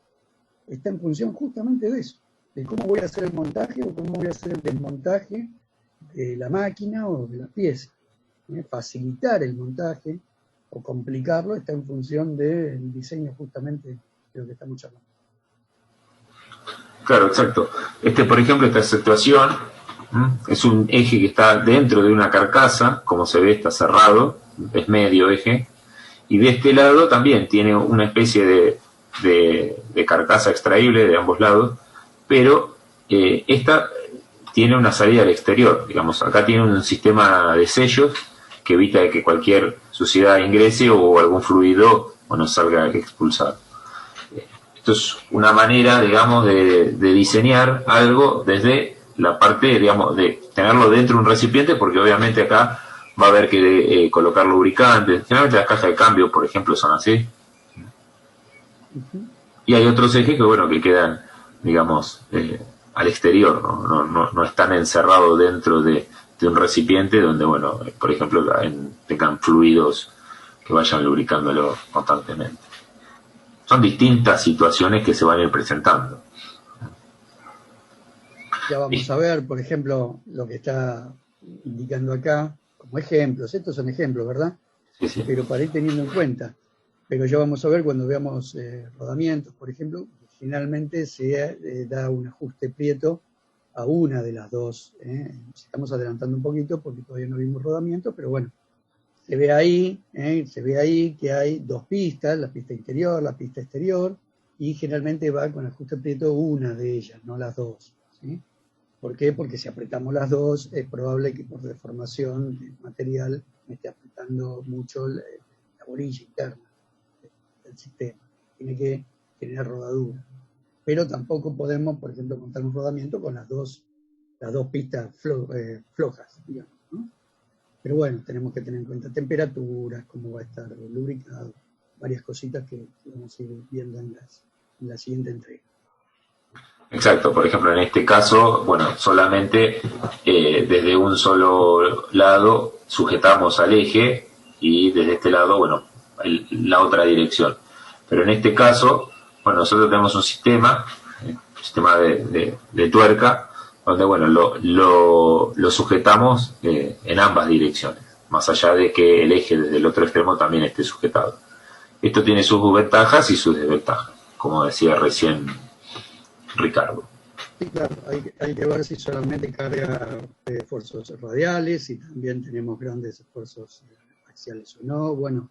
está en función justamente de eso, de cómo voy a hacer el montaje o cómo voy a hacer el desmontaje de la máquina o de la pieza. Facilitar el montaje o complicarlo está en función del diseño justamente de lo que estamos hablando. Claro, exacto. Por ejemplo, esta situación es un eje que está dentro de una carcasa, como se ve, está cerrado, es medio eje, y de este lado también tiene una especie de carcasa extraíble de ambos lados, pero esta tiene una salida al exterior, digamos, acá tiene un sistema de sellos que evita que cualquier suciedad ingrese o algún fluido salga expulsado. Esto es una manera, digamos, de diseñar algo desde la parte, digamos, de tenerlo dentro de un recipiente, porque obviamente acá va a haber que colocar lubricantes. Generalmente las cajas de cambio, por ejemplo, son así. Y hay otros ejes que quedan, digamos, al exterior, no están encerrados dentro de un recipiente donde, por ejemplo, tengan fluidos que vayan lubricándolo constantemente. Son distintas situaciones que se van a ir presentando. Ya vamos a ver, por ejemplo, lo que está indicando acá, como ejemplos. Estos son ejemplos, ¿verdad? Sí. Pero para ir teniendo en cuenta. Pero ya vamos a ver cuando veamos rodamientos, por ejemplo, finalmente se da un ajuste prieto a una de las dos. Estamos adelantando un poquito porque todavía no vimos rodamientos, pero bueno, se ve ahí que hay dos pistas, la pista interior, la pista exterior, y generalmente va con ajuste prieto una de ellas, no las dos. ¿Sí? ¿Por qué? Porque si apretamos las dos, es probable que por deformación del material me esté apretando mucho la orilla interna del sistema. Tiene que tener rodadura. Pero tampoco podemos, por ejemplo, montar un rodamiento con las dos pistas flojas, digamos, ¿no? Pero bueno, tenemos que tener en cuenta temperaturas, cómo va a estar lubricado, varias cositas que vamos a ir viendo en la siguiente entrega. Exacto, por ejemplo, en este caso, solamente desde un solo lado sujetamos al eje y desde este lado, la otra dirección. Pero en este caso, nosotros tenemos un sistema de tuerca, donde, lo sujetamos en ambas direcciones, más allá de que el eje desde el otro extremo también esté sujetado. Esto tiene sus ventajas y sus desventajas, como decía recién Ricardo. Sí, claro, hay que ver si solamente carga esfuerzos radiales, si también tenemos grandes esfuerzos axiales o no. Bueno,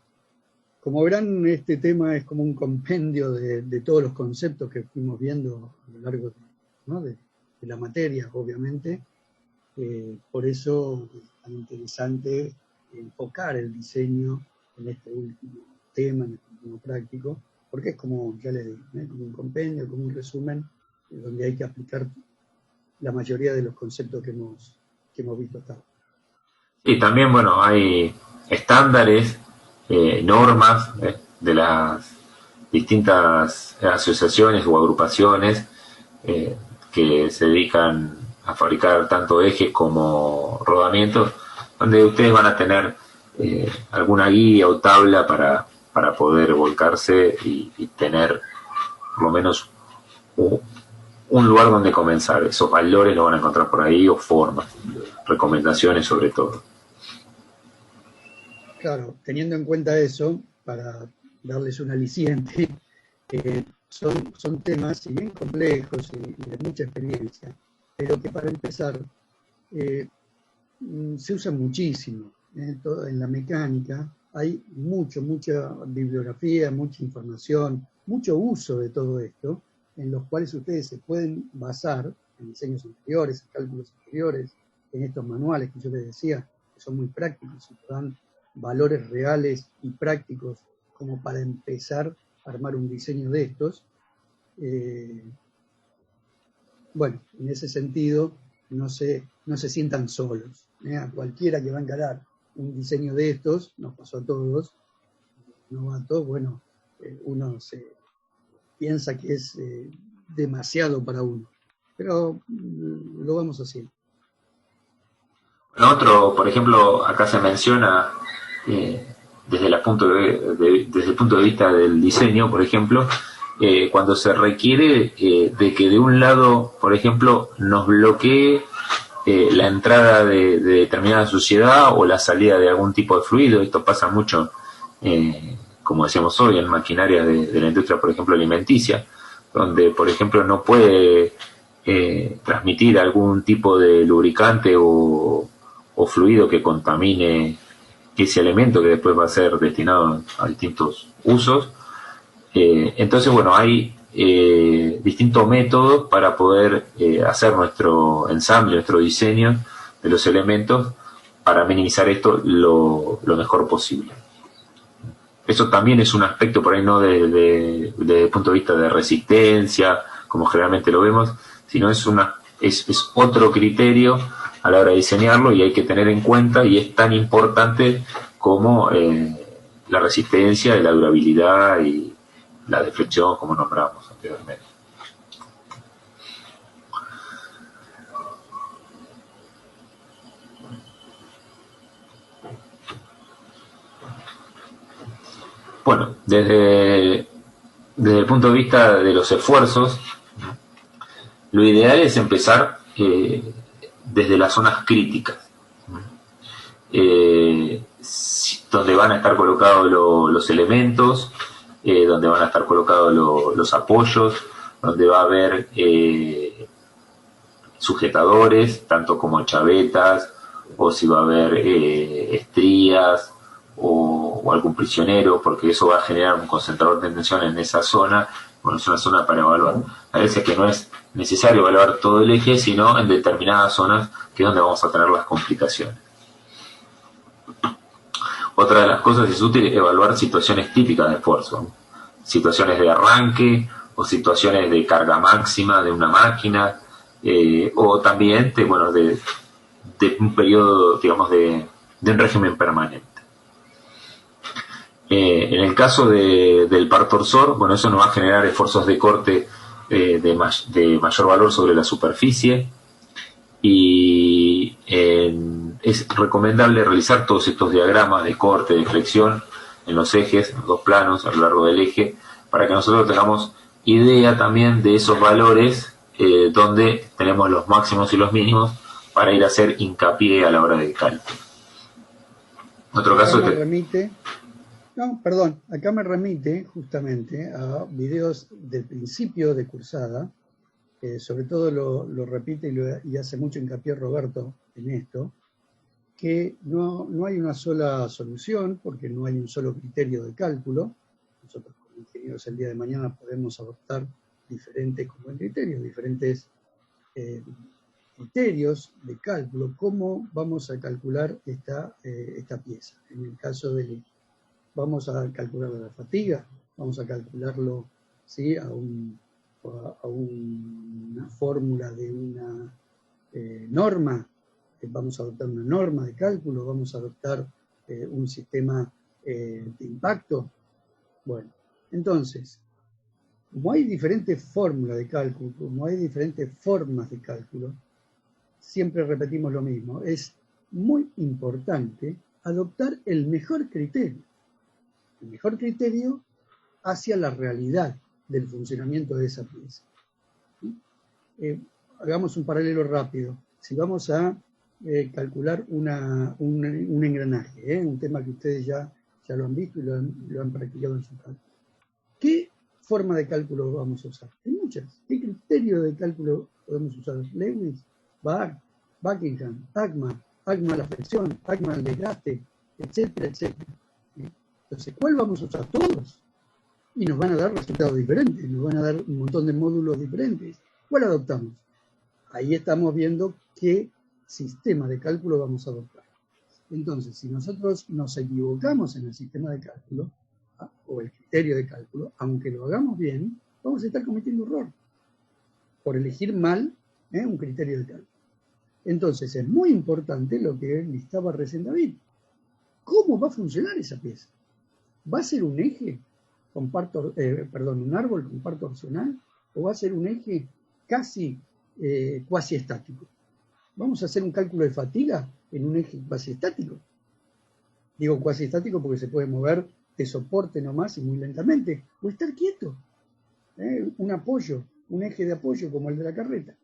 como verán, este tema es como un compendio de todos los conceptos que fuimos viendo a lo largo de la materia, obviamente. Por eso es tan interesante enfocar el diseño en este último tema como práctico, porque es como, ya les digo, como un compendio, como un resumen, donde hay que aplicar la mayoría de los conceptos que hemos visto hasta ahora. Y también, bueno, hay estándares, normas de las distintas asociaciones o agrupaciones que se dedican a fabricar tanto ejes como rodamientos, donde ustedes van a tener alguna guía o tabla para poder volcarse y tener por lo menos un lugar donde comenzar. Esos valores los van a encontrar por ahí, o formas, recomendaciones sobre todo. Claro, teniendo en cuenta eso, para darles un aliciente, son temas, si bien complejos y de mucha experiencia, pero que para empezar eh, se usan muchísimo. En la mecánica hay mucha bibliografía, mucha información, mucho uso de todo esto, en los cuales ustedes se pueden basar en diseños anteriores, en cálculos anteriores, en estos manuales que yo les decía, que son muy prácticos y que dan valores reales y prácticos como para empezar a armar un diseño de estos. Bueno, en ese sentido, no se sientan solos. A cualquiera que va a encarar un diseño de estos, nos pasó a todos, novatos, bueno, uno se piensa que es demasiado para uno, pero lo vamos haciendo. Otro, por ejemplo, acá se menciona desde desde el punto de vista del diseño, por ejemplo, cuando se requiere de que de un lado, por ejemplo, nos bloquee la entrada de determinada suciedad o la salida de algún tipo de fluido. Esto pasa mucho, como decíamos hoy, en maquinaria de la industria, por ejemplo, alimenticia, donde, por ejemplo, no puede transmitir algún tipo de lubricante o fluido que contamine ese elemento que después va a ser destinado a distintos usos. Entonces, bueno, hay distintos métodos para poder hacer nuestro ensamble, nuestro diseño de los elementos para minimizar esto lo mejor posible. Eso también es un aspecto por ahí no desde el punto de vista de resistencia, como generalmente lo vemos, sino es otro criterio a la hora de diseñarlo y hay que tener en cuenta, y es tan importante como la resistencia, la durabilidad y la deflexión, como nombramos anteriormente. Bueno, desde el punto de vista de los esfuerzos, lo ideal es empezar desde las zonas críticas, donde van a estar colocados los elementos, donde van a estar colocados los apoyos, donde va a haber sujetadores, tanto como chavetas, o si va a haber estrías o algún prisionero, porque eso va a generar un concentrador de tensión en esa zona. Bueno, es una zona para evaluar. A veces que no es necesario evaluar todo el eje, sino en determinadas zonas, que es donde vamos a tener las complicaciones. Otra de las cosas es útil evaluar situaciones típicas de esfuerzo, situaciones de arranque o situaciones de carga máxima de una máquina, o también de un periodo, digamos, de un régimen permanente. En el caso del par torsor, bueno, eso nos va a generar esfuerzos de corte de mayor valor sobre la superficie, y es recomendable realizar todos estos diagramas de corte, de flexión en los ejes, en los dos planos, a lo largo del eje, para que nosotros tengamos idea también de esos valores donde tenemos los máximos y los mínimos para ir a hacer hincapié a la hora del cálculo. Otro caso acá me remite justamente a videos del principio de cursada, sobre todo lo repite y hace mucho hincapié Roberto en esto, que no hay una sola solución, porque no hay un solo criterio de cálculo. Nosotros como ingenieros el día de mañana podemos adoptar diferentes diferentes criterios de cálculo, cómo vamos a calcular esta pieza, en el caso del eje. vamos a calcular la fatiga, vamos a calcularlo, ¿sí?, a una fórmula de una norma, vamos a adoptar una norma de cálculo, vamos a adoptar un sistema de impacto. Bueno, entonces, como hay diferentes fórmulas de cálculo, como hay diferentes formas de cálculo, siempre repetimos lo mismo, es muy importante adoptar el mejor criterio hacia la realidad del funcionamiento de esa pieza. Hagamos un paralelo rápido. Si vamos a calcular un engranaje, un tema que ustedes ya lo han visto y lo han practicado en su casa. ¿Qué forma de cálculo vamos a usar? Hay muchas. ¿Qué criterio de cálculo podemos usar? Lewis, Barr, Buckingham, Agma la flexión, Agma el desgaste, etcétera, etcétera. Entonces, ¿cuál vamos a usar? Todos. Y nos van a dar resultados diferentes, nos van a dar un montón de módulos diferentes. ¿Cuál adoptamos? Ahí estamos viendo qué sistema de cálculo vamos a adoptar. Entonces, si nosotros nos equivocamos en el sistema de cálculo, o el criterio de cálculo, aunque lo hagamos bien, vamos a estar cometiendo error por elegir mal un criterio de cálculo. Entonces, es muy importante lo que listaba recién David. ¿Cómo va a funcionar esa pieza? ¿Va a ser un eje con un árbol con par torsional? ¿O va a ser un eje casi cuasi estático? ¿Vamos a hacer un cálculo de fatiga en un eje cuasi estático? Digo cuasi estático porque se puede mover de soporte nomás y muy lentamente, o estar quieto. Un apoyo, un eje de apoyo como el de la carreta.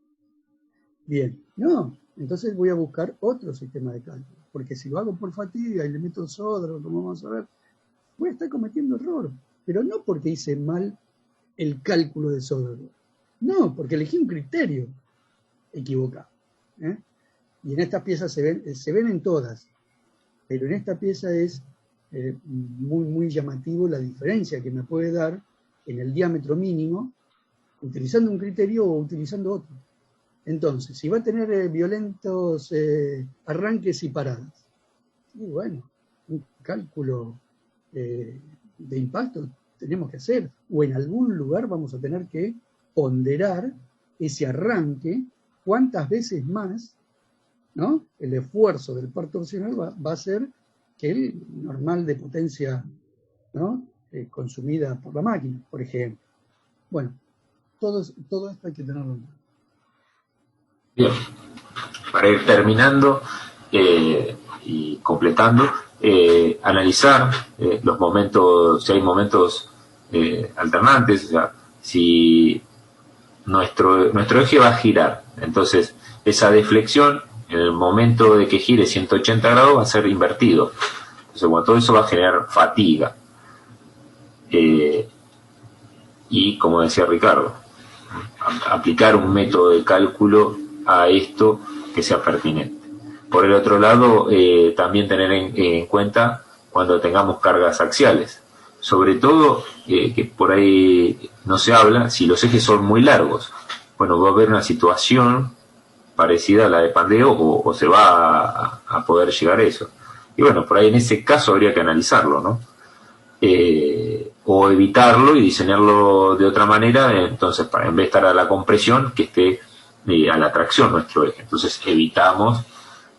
Bien, no, entonces voy a buscar otro sistema de cálculo, porque si lo hago por fatiga y le meto Sodro, como vamos a ver, voy a estar cometiendo error, pero no porque hice mal el cálculo de Sodro, no, porque elegí un criterio equivocado. Y en estas piezas se ven en todas, pero en esta pieza es muy llamativo la diferencia que me puede dar en el diámetro mínimo utilizando un criterio o utilizando otro. Entonces, si va a tener violentos arranques y paradas, y bueno, un cálculo de impacto tenemos que hacer, o en algún lugar vamos a tener que ponderar ese arranque cuántas veces más, ¿no?, el esfuerzo del par torsional va a ser que el normal de potencia, ¿no?, consumida por la máquina, por ejemplo. Bueno, todo esto hay que tenerlo en cuenta. Bien, para ir terminando y completando, analizar los momentos, si hay momentos alternantes, o sea, si nuestro eje va a girar, entonces esa deflexión en el momento de que gire 180 grados va a ser invertido. Entonces, bueno, todo eso va a generar fatiga. Y, como decía Ricardo, aplicar un método de cálculo a esto que sea pertinente. Por el otro lado, también tener en cuenta cuando tengamos cargas axiales. Sobre todo, que por ahí no se habla, si los ejes son muy largos. Bueno, va a haber una situación parecida a la de pandeo o se va a poder llegar a eso. Y bueno, por ahí en ese caso habría que analizarlo, ¿no? O evitarlo y diseñarlo de otra manera, entonces en vez de estar a la compresión, que esté a la tracción nuestro eje. Entonces evitamos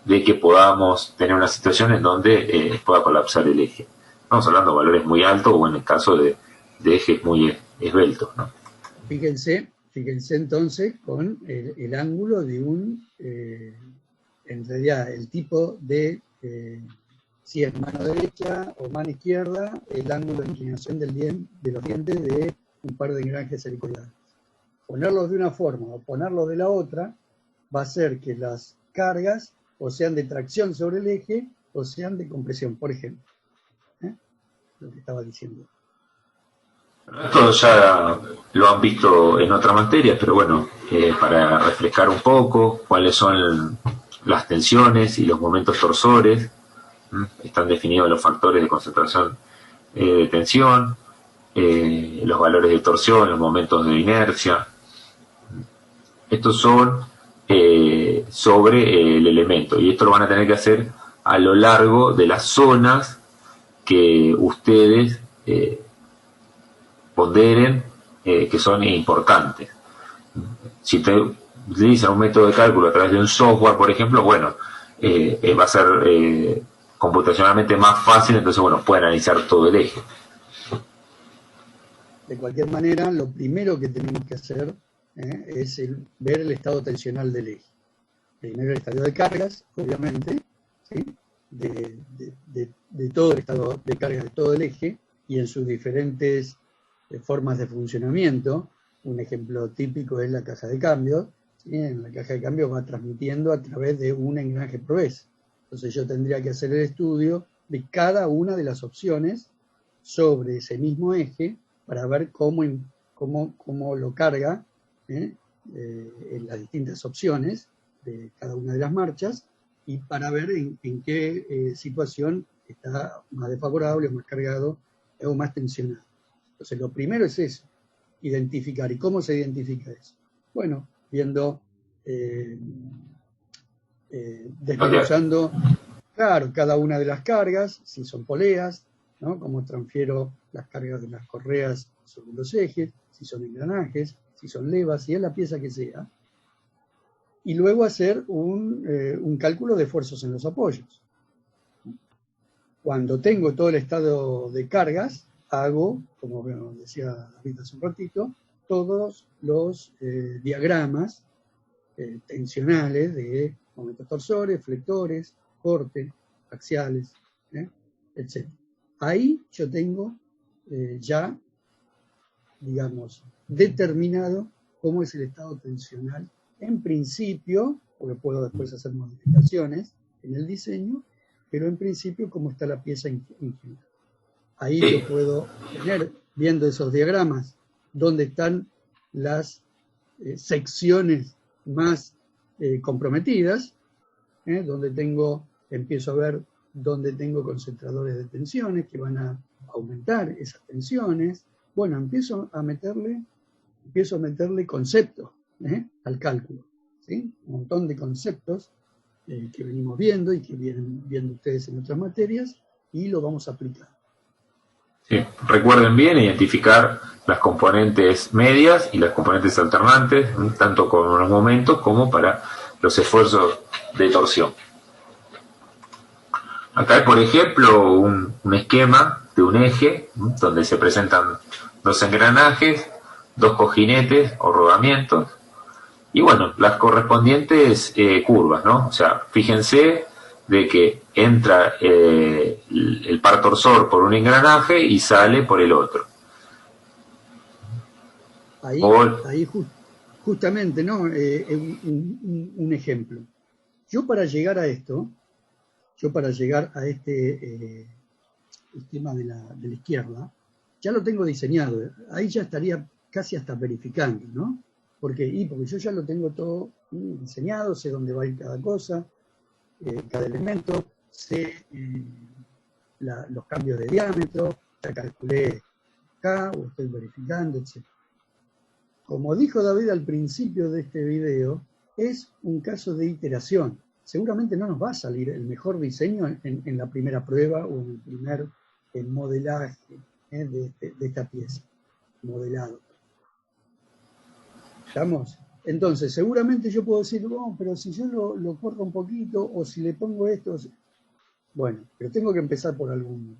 de que podamos tener una situación en donde pueda colapsar el eje. Estamos hablando de valores muy altos o en el caso de ejes muy esbeltos, ¿no? Fíjense entonces con el ángulo de en realidad el tipo de, si es mano derecha o mano izquierda, el ángulo de inclinación de los dientes de un par de engranajes helicoidales. Ponerlos de una forma o ponerlos de la otra va a hacer que las cargas o sean de tracción sobre el eje o sean de compresión, por ejemplo. Lo que estaba diciendo. Esto ya lo han visto en otra materia, pero bueno, para refrescar un poco cuáles son las tensiones y los momentos torsores, están definidos los factores de concentración de tensión, los valores de torsión, los momentos de inercia. Estos son sobre el elemento, y esto lo van a tener que hacer a lo largo de las zonas que ustedes ponderen que son importantes. Si te utilizan un método de cálculo a través de un software, por ejemplo, bueno, va a ser computacionalmente más fácil, entonces, bueno, puede analizar todo el eje. De cualquier manera, lo primero que tenemos que hacer es ver el estado tensional del eje. Primero el estado de cargas, obviamente, ¿sí? de todo el estado de cargas de todo el eje y en sus diferentes formas de funcionamiento. Un ejemplo típico es la caja de cambios. ¿Sí? En la caja de cambios va transmitiendo a través de un engranaje ProES. Entonces yo tendría que hacer el estudio de cada una de las opciones sobre ese mismo eje para ver cómo lo carga en las distintas opciones de cada una de las marchas y para ver en qué situación está más desfavorable o más cargado o más tensionado. Entonces lo primero es eso, identificar. ¿Y cómo se identifica eso? Bueno, viendo, desglosando, claro, cada una de las cargas, si son poleas, ¿no? Cómo transfiero las cargas de las correas sobre los ejes, si son engranajes, si son levas, si es la pieza que sea. Y luego hacer un cálculo de esfuerzos en los apoyos. Cuando tengo todo el estado de cargas, hago, como decía David hace un ratito, todos los diagramas tensionales de momentos torsores, flectores, corte, axiales, etc. Ahí yo tengo ya, digamos, determinado cómo es el estado tensional en principio, porque puedo después hacer modificaciones en el diseño, pero en principio cómo está la pieza en general. Ahí yo puedo tener, viendo esos diagramas, dónde están las secciones más comprometidas, donde empiezo a ver dónde tengo concentradores de tensiones que van a aumentar esas tensiones. Bueno, empiezo a meterle conceptos al cálculo, ¿sí? Un montón de conceptos que venimos viendo y que vienen viendo ustedes en otras materias y lo vamos a aplicar. Sí. Recuerden bien identificar las componentes medias y las componentes alternantes, tanto con los momentos como para los esfuerzos de torsión. Acá hay, por ejemplo, un esquema de un eje donde se presentan dos engranajes, dos cojinetes o rodamientos y, bueno, las correspondientes curvas, ¿no? O sea, fíjense de que entra el par torsor por un engranaje y sale por el otro. Ahí justamente, ¿no? Un ejemplo. Yo para llegar a este esquema de la izquierda, ya lo tengo diseñado. Ahí ya estaría casi hasta verificando, ¿no? Porque yo ya lo tengo todo diseñado, sé dónde va a ir cada cosa, cada elemento, sé los cambios de diámetro, ya calculé acá, o estoy verificando, etc. Como dijo David al principio de este video, es un caso de iteración. Seguramente no nos va a salir el mejor diseño en la primera prueba o en el primer modelaje de esta pieza, modelado. ¿Estamos? Entonces, seguramente yo puedo decir, oh, pero si yo lo corto un poquito, o si le pongo esto, bueno, pero tengo que empezar por algún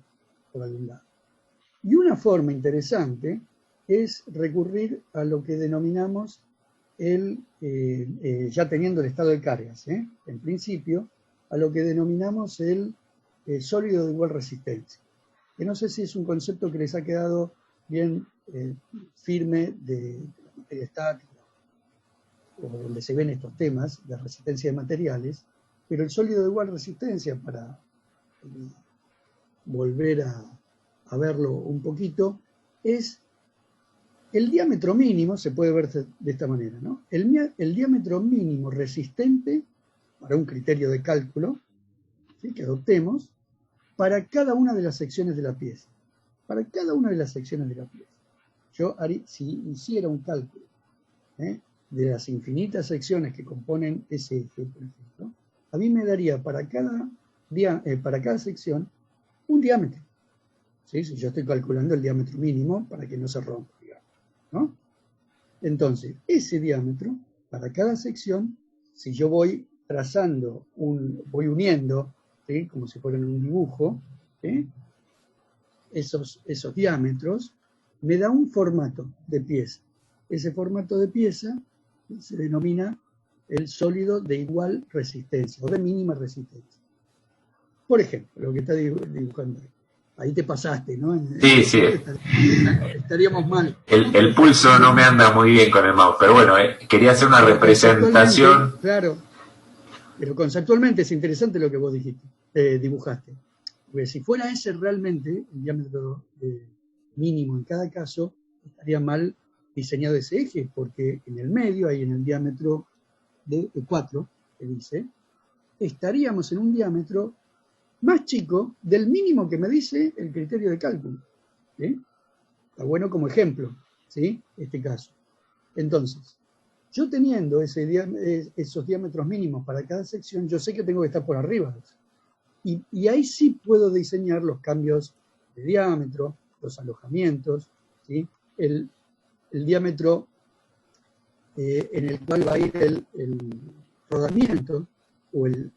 lado. Y una forma interesante es recurrir a lo que denominamos ya teniendo el estado de cargas, en principio, a lo que denominamos el sólido de igual resistencia. Que no sé si es un concepto que les ha quedado bien firme de la materia estática, o donde se ven estos temas de resistencia de materiales, pero el sólido de igual resistencia, para volver a verlo un poquito, es el diámetro mínimo, se puede ver de esta manera, ¿no? El diámetro mínimo resistente para un criterio de cálculo, ¿sí?, que adoptemos para cada una de las secciones de la pieza. Para cada una de las secciones de la pieza. Yo, si hiciera un cálculo de las infinitas secciones que componen ese eje, por ejemplo, a mí me daría para cada sección un diámetro. ¿sí? Si yo estoy calculando el diámetro mínimo para que no se rompa, digamos, ¿no? Entonces, ese diámetro, para cada sección, si yo voy trazando, voy uniendo, ¿sí? Como si fuera en un dibujo, ¿sí? Esos diámetros, me da un formato de pieza. Ese formato de pieza se denomina el sólido de igual resistencia o de mínima resistencia. Por ejemplo, lo que está dibujando ahí. Ahí te pasaste, ¿no? Sí, sí. Estaríamos mal. El pulso no me anda muy bien con el mouse, pero bueno, quería hacer una representación. Claro, pero conceptualmente es interesante lo que vos dijiste, dibujaste. Porque si fuera ese realmente el diámetro mínimo en cada caso, estaría mal diseñado ese eje, porque en el medio, ahí en el diámetro de 4, que dice, estaríamos en un diámetro más chico del mínimo que me dice el criterio de cálculo. ¿Sí? Está bueno como ejemplo, ¿sí? Este caso. Entonces, yo teniendo esos diámetros mínimos para cada sección, yo sé que tengo que estar por arriba. Y ahí sí puedo diseñar los cambios de diámetro, los alojamientos, ¿sí? El diámetro en el cual va a ir el rodamiento o el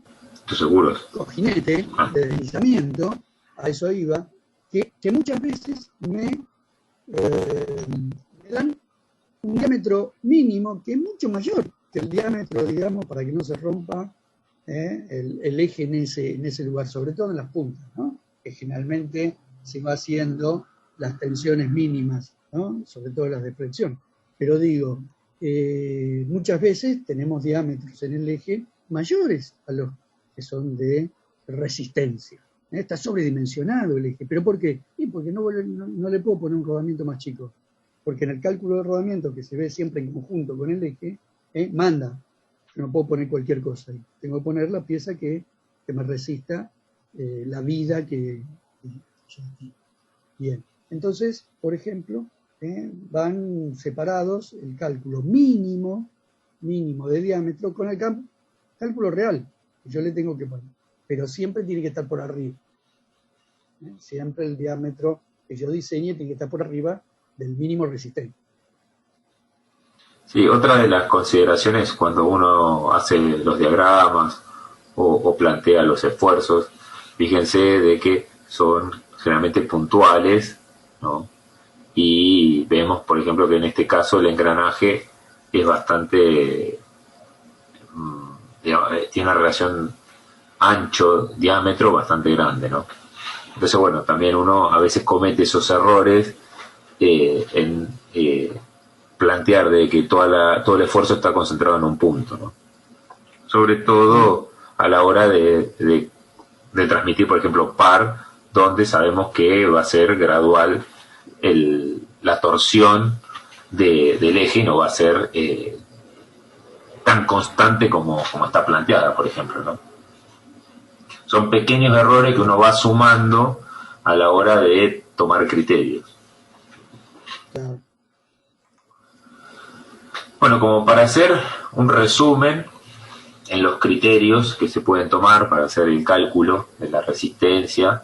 cojinete de deslizamiento, a eso iba, que muchas veces me dan un diámetro mínimo que es mucho mayor que el diámetro, digamos, para que no se rompa el eje en ese lugar, sobre todo en las puntas, ¿no? Que generalmente se va haciendo las tensiones mínimas, ¿no? Sobre todo las de fricción. Pero digo, muchas veces tenemos diámetros en el eje mayores a los que son de resistencia. Está sobredimensionado el eje. ¿Pero por qué? Y porque no le puedo poner un rodamiento más chico. Porque en el cálculo de rodamiento, que se ve siempre en conjunto con el eje, manda. No puedo poner cualquier cosa ahí. Tengo que poner la pieza que me resista la vida que bien. Entonces, por ejemplo, van separados el cálculo mínimo de diámetro con el cálculo real que yo le tengo que poner. Pero siempre tiene que estar por arriba. Siempre el diámetro que yo diseñe tiene que estar por arriba del mínimo resistente. Sí, otra de las consideraciones cuando uno hace los diagramas o plantea los esfuerzos, fíjense de que son generalmente puntuales, ¿no? Y vemos, por ejemplo, que en este caso el engranaje es bastante, digamos, tiene una relación ancho-diámetro bastante grande, ¿no? Entonces, bueno, también uno a veces comete esos errores en plantear de que todo el esfuerzo está concentrado en un punto, ¿no? Sobre todo a la hora de transmitir, por ejemplo, par, donde sabemos que va a ser gradual la torsión del eje y no va a ser tan constante como está planteada, por ejemplo, ¿no? Son pequeños errores que uno va sumando a la hora de tomar criterios. Claro. Bueno, como para hacer un resumen en los criterios que se pueden tomar para hacer el cálculo de la resistencia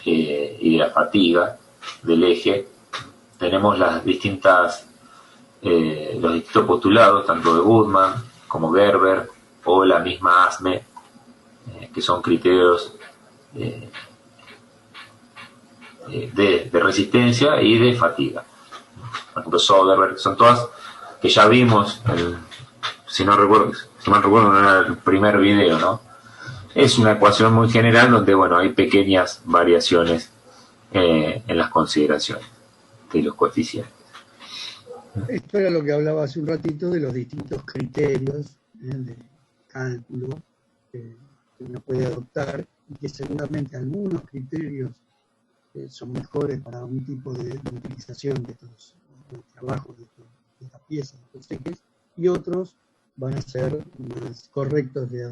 y de la fatiga del eje, tenemos los distintos postulados, tanto de Goodman como Gerber o la misma ASME, que son criterios de resistencia y de fatiga. Por ejemplo, Soderbergh, son todas que ya vimos, si mal recuerdo, en el primer video, ¿no? Es una ecuación muy general donde, bueno, hay pequeñas variaciones en las consideraciones de los coeficientes. Esto era lo que hablaba hace un ratito de los distintos criterios de cálculo que uno puede adoptar y que seguramente algunos criterios son mejores para un tipo de utilización de estos trabajos, de estas piezas, de estos ejes, y otros van a ser más correctos de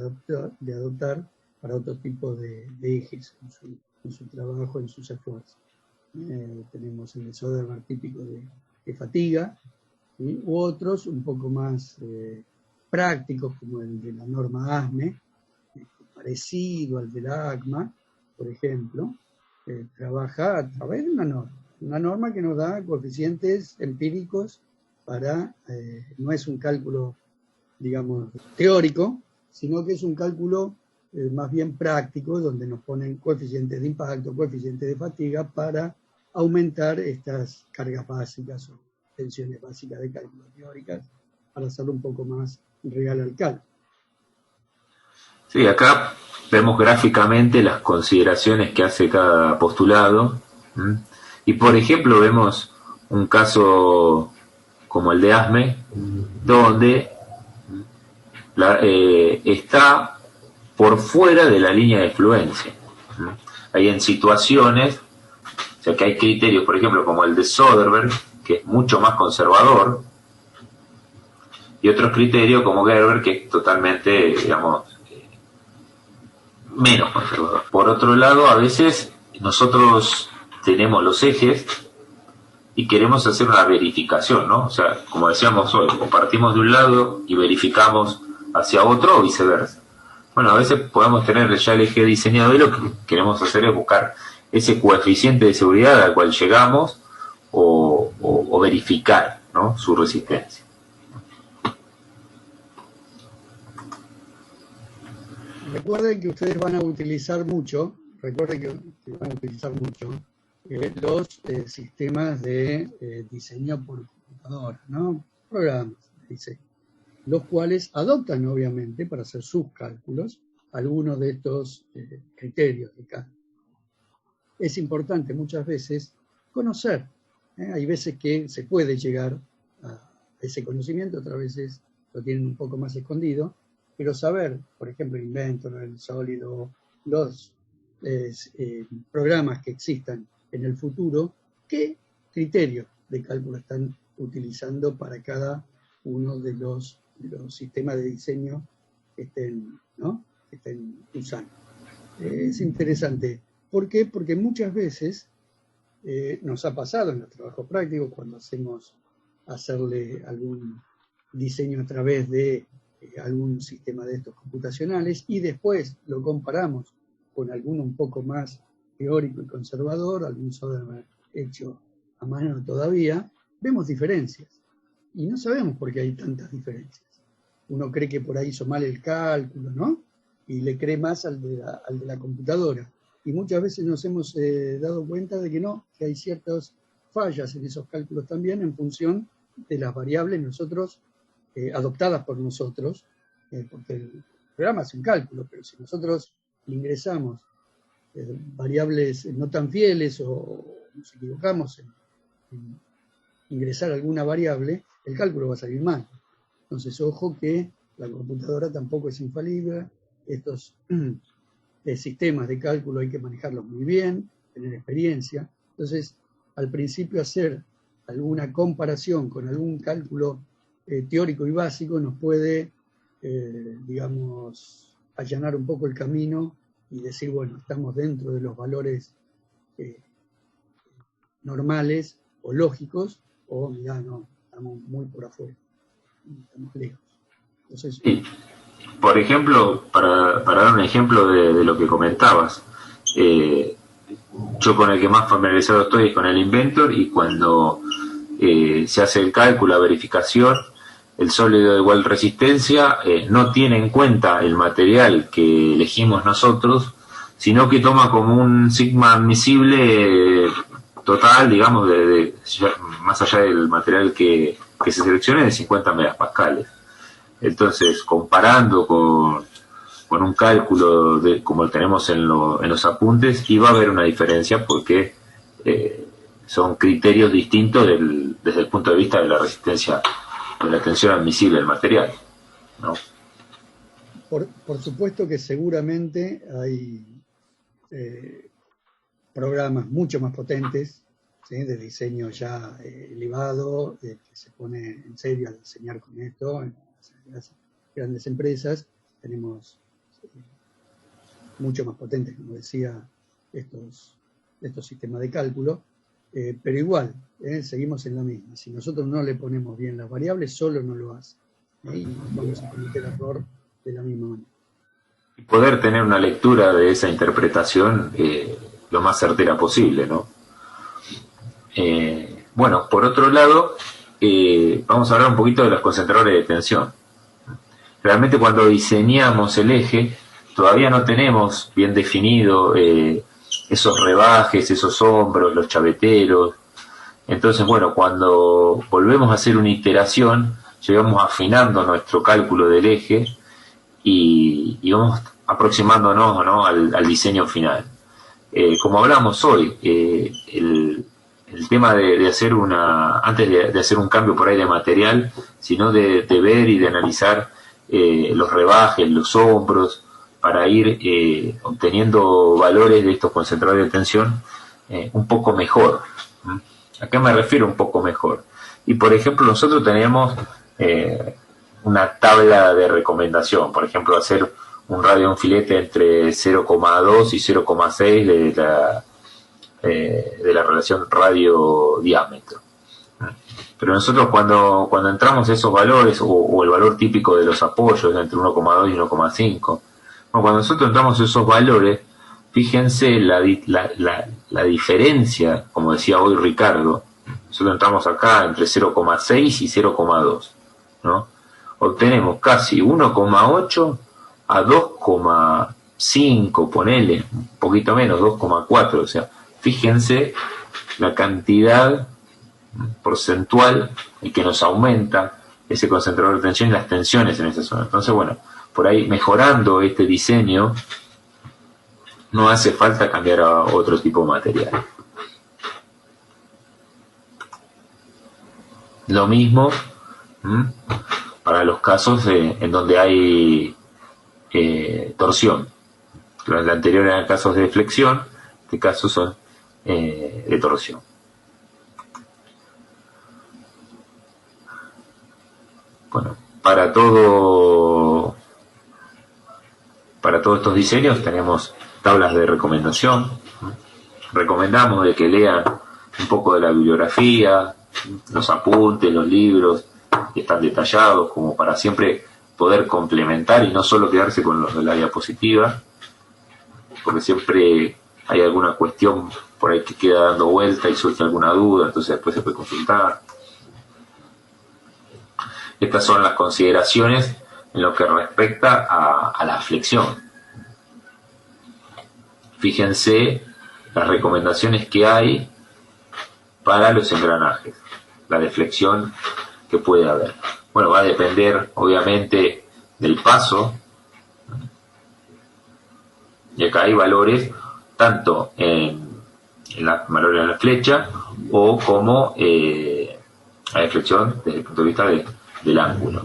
adoptar para otro tipo de ejes en su trabajo, en sus esfuerzos. Tenemos el de Soderbergh típico de fatiga, ¿sí? U otros un poco más prácticos, como el de la norma ASME, parecido al de la ACMA, por ejemplo, trabaja a través de una norma que nos da coeficientes empíricos para, no es un cálculo, digamos, teórico, sino que es un cálculo más bien práctico, donde nos ponen coeficientes de impacto, coeficientes de fatiga, para aumentar estas cargas básicas o tensiones básicas de cálculo teóricas, para hacerlo un poco más real al cálculo. Sí, acá vemos gráficamente las consideraciones que hace cada postulado. Y por ejemplo vemos un caso como el de ASME, donde está por fuera de la línea de fluencia. Hay en situaciones, o sea que hay criterios, por ejemplo, como el de Soderbergh, que es mucho más conservador, y otros criterios como Gerber, que es totalmente, digamos, menos conservador. Por otro lado, a veces nosotros tenemos los ejes y queremos hacer una verificación, ¿no? O sea, como decíamos hoy, o partimos de un lado y verificamos hacia otro o viceversa. Bueno, a veces podemos tener ya el eje diseñado y lo que queremos hacer es buscar ese coeficiente de seguridad al cual llegamos o verificar, ¿no?, su resistencia. Recuerden que ustedes van a utilizar mucho, los sistemas de diseño por computadora, ¿no? Programas de diseño, los cuales adoptan obviamente para hacer sus cálculos algunos de estos criterios de cálculo. Es importante muchas veces conocer, hay veces que se puede llegar a ese conocimiento, otras veces lo tienen un poco más escondido, pero saber, por ejemplo, el Inventor, el Sólido, los programas que existan en el futuro, qué criterios de cálculo están utilizando para cada uno de los sistemas de diseño que estén, ¿no?, que estén usando. Es interesante. ¿Por qué? Porque muchas veces nos ha pasado en los trabajos prácticos, cuando hacemos hacerle algún diseño a través de algún sistema de estos computacionales y después lo comparamos con alguno un poco más teórico y conservador, algún software hecho a mano todavía, vemos diferencias y no sabemos por qué hay tantas diferencias. Uno cree que por ahí hizo mal el cálculo, ¿no? Y le cree más al de la computadora. Y muchas veces nos hemos dado cuenta de que no, que hay ciertas fallas en esos cálculos también en función de las variables adoptadas por nosotros, porque el programa hace un cálculo, pero si nosotros ingresamos variables no tan fieles o nos equivocamos en ingresar alguna variable, el cálculo va a salir mal. Entonces, ojo que la computadora tampoco es infalible, estos sistemas de cálculo hay que manejarlos muy bien, tener experiencia. Entonces, al principio hacer alguna comparación con algún cálculo teórico y básico nos puede, digamos, allanar un poco el camino y decir, bueno, estamos dentro de los valores normales o lógicos, o mirá, no, estamos muy por afuera, estamos lejos. Entonces, sí. Por ejemplo, para dar un ejemplo de lo que comentabas, yo con el que más familiarizado estoy es con el Inventor, y cuando se hace el cálculo, la verificación, el sólido de igual resistencia no tiene en cuenta el material que elegimos nosotros, sino que toma como un sigma admisible total, digamos, más allá del material que se seleccione, de 50 megapascales. Entonces, comparando con un cálculo como lo tenemos en los apuntes, iba a haber una diferencia porque son criterios distintos desde el punto de vista de la resistencia, de la tensión admisible del material, ¿no? Por supuesto que seguramente hay programas mucho más potentes, ¿sí?, de diseño ya elevado, que se pone en serio a diseñar con esto. En las grandes empresas tenemos mucho más potentes, como decía, estos sistemas de cálculo, pero igual, seguimos en la misma. Si nosotros no le ponemos bien las variables, solo no lo hace, y vamos a cometer error de la misma manera. Poder tener una lectura de esa interpretación lo más certera posible, ¿no? Bueno, por otro lado, vamos a hablar un poquito de los concentradores de tensión. Realmente cuando diseñamos el eje, todavía no tenemos bien definido esos rebajes, esos hombros, los chaveteros. Entonces, bueno, cuando volvemos a hacer una iteración, llegamos afinando nuestro cálculo del eje y vamos aproximándonos, ¿no?, al diseño final. Como hablamos hoy, el tema de hacer antes de hacer un cambio por ahí de material, sino de ver y de analizar los rebajes, los hombros, para ir obteniendo valores de estos concentradores de tensión un poco mejor. ¿A qué me refiero un poco mejor? Y por ejemplo, nosotros tenemos una tabla de recomendación, por ejemplo, hacer un radio de un filete entre 0,2 y 0,6 de la relación radio-diámetro. Pero nosotros cuando entramos esos valores, o el valor típico de los apoyos entre 1,2 y 1,5, bueno, cuando nosotros entramos esos valores, fíjense la diferencia, como decía hoy Ricardo. Nosotros entramos acá entre 0,6 y 0,2, ¿no? Obtenemos casi 1,8 a 2,5, ponele, un poquito menos, 2,4, o sea, fíjense la cantidad porcentual y que nos aumenta ese concentrador de tensión y las tensiones en esa zona. Entonces, bueno, por ahí mejorando este diseño, no hace falta cambiar a otro tipo de material. Lo mismo para los casos en donde hay torsión. Los anteriores eran casos de flexión, este caso son de torsión. Bueno, para todos estos diseños tenemos tablas de recomendación. Recomendamos de que lean un poco de la bibliografía, los apuntes, los libros, que están detallados, como para siempre poder complementar y no solo quedarse con los de la diapositiva, porque siempre hay alguna cuestión por ahí que queda dando vuelta y surge alguna duda, entonces después se puede consultar. Estas son las consideraciones en lo que respecta a la flexión. Fíjense las recomendaciones que hay para los engranajes, la deflexión que puede haber. Bueno, va a depender obviamente del paso, y acá hay valores tanto en la valores de la flecha o como la deflexión desde el punto de vista del ángulo.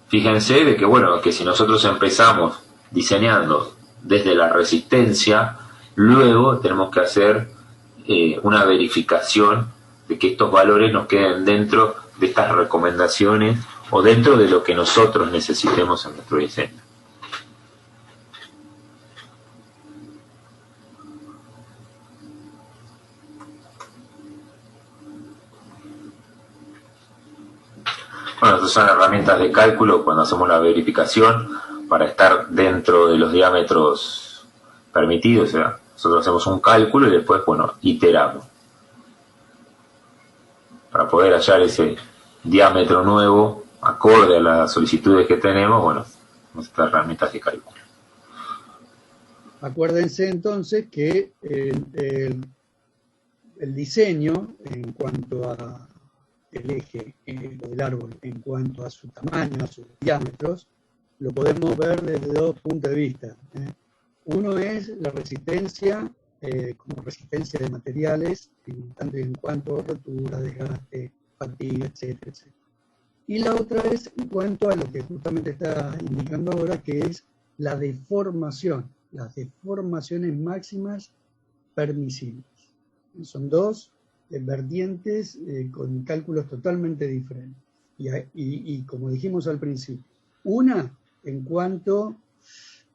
Fíjense de que, bueno, que si nosotros empezamos diseñando desde la resistencia, luego tenemos que hacer una verificación de que estos valores nos queden dentro de estas recomendaciones o dentro de lo que nosotros necesitemos en nuestro diseño. Bueno, estas son herramientas de cálculo cuando hacemos la verificación para estar dentro de los diámetros permitidos. O sea, nosotros hacemos un cálculo y después, bueno, iteramos para poder hallar ese diámetro nuevo acorde a las solicitudes que tenemos. Bueno, estas herramientas de cálculo. Acuérdense entonces que el diseño en cuanto a el eje del árbol, en cuanto a su tamaño, a sus diámetros, lo podemos ver desde dos puntos de vista. Uno es la resistencia, como resistencia de materiales, tanto en cuanto a rotura, desgaste, fatiga, etcétera, etcétera. Y la otra es en cuanto a lo que justamente está indicando ahora, que es la deformación, las deformaciones máximas permisibles. Son dos vertientes con cálculos totalmente diferentes. Y como dijimos al principio, una en cuanto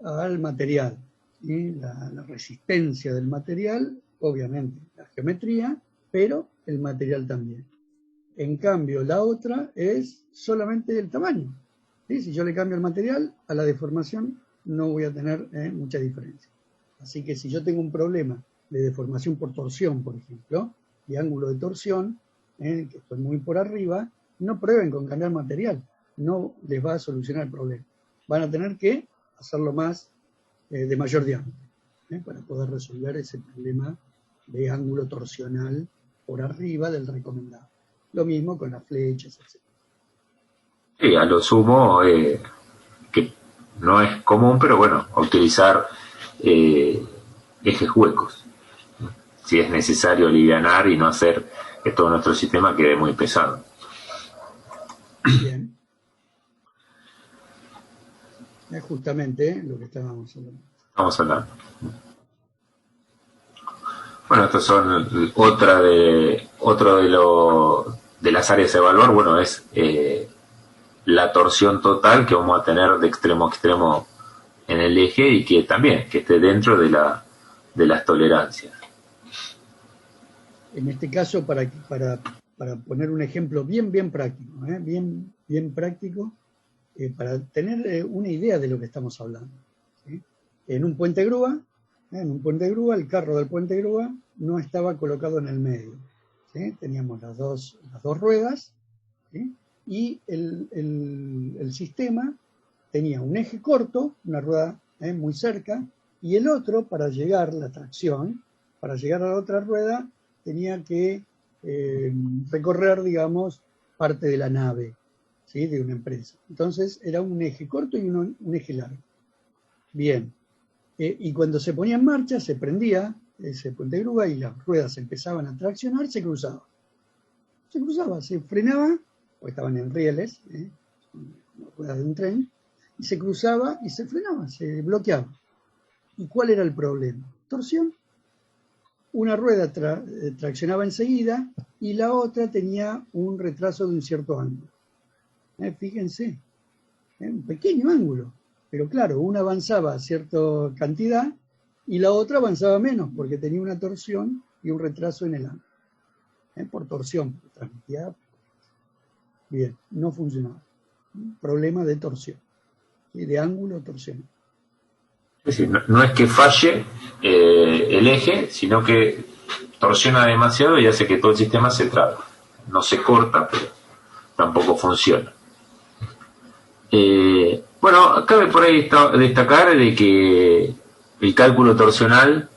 al material, la resistencia del material, obviamente la geometría, pero el material también. En cambio, la otra es solamente el tamaño. ¿Sí? Si yo le cambio el material, a la deformación no voy a tener mucha diferencia. Así que si yo tengo un problema de deformación por torsión, por ejemplo, de ángulo de torsión, que estoy muy por arriba, no prueben con cambiar material, no les va a solucionar el problema. Van a tener que hacerlo más de mayor diámetro, para poder resolver ese problema de ángulo torsional por arriba del recomendado. Lo mismo con las flechas, etc. Sí, a lo sumo, que no es común, pero bueno, utilizar ejes huecos, si es necesario alivianar y no hacer que todo nuestro sistema quede muy pesado. Bien. Es justamente lo que estábamos hablando. Estamos hablando. Bueno, estas son otro de las áreas a evaluar. Bueno, es la torsión total que vamos a tener de extremo a extremo en el eje y que también que esté dentro de las tolerancias. En este caso, para poner un ejemplo bien práctico, bien práctico, para tener una idea de lo que estamos hablando, ¿sí? En un puente grúa, el carro del puente grúa no estaba colocado en el medio, ¿sí? Teníamos las dos ruedas, ¿sí? Y el sistema tenía un eje corto, una rueda muy cerca, y el otro, para llegar, la tracción, para llegar a la otra rueda, tenía que recorrer, digamos, parte de la nave, ¿sí? De una empresa. Entonces era un eje corto y un eje largo. Bien. Y cuando se ponía en marcha, se prendía ese puente grúa y las ruedas empezaban a traccionar, se cruzaba. Se frenaba, porque estaban en rieles, ruedas de un tren, y se cruzaba y se frenaba, se bloqueaba. ¿Y cuál era el problema? Torsión. Una rueda traccionaba enseguida y la otra tenía un retraso de un cierto ángulo. Fíjense, un pequeño ángulo. Pero claro, una avanzaba a cierta cantidad y la otra avanzaba menos porque tenía una torsión y un retraso en el ángulo. Por torsión, transmitida. Bien, no funcionaba. Problema de torsión, ¿sí? De ángulo torsional. Es decir, no es que falle el eje, sino que torsiona demasiado y hace que todo el sistema se traba. No se corta, pero tampoco funciona. Bueno, cabe por ahí destacar de que el cálculo torsional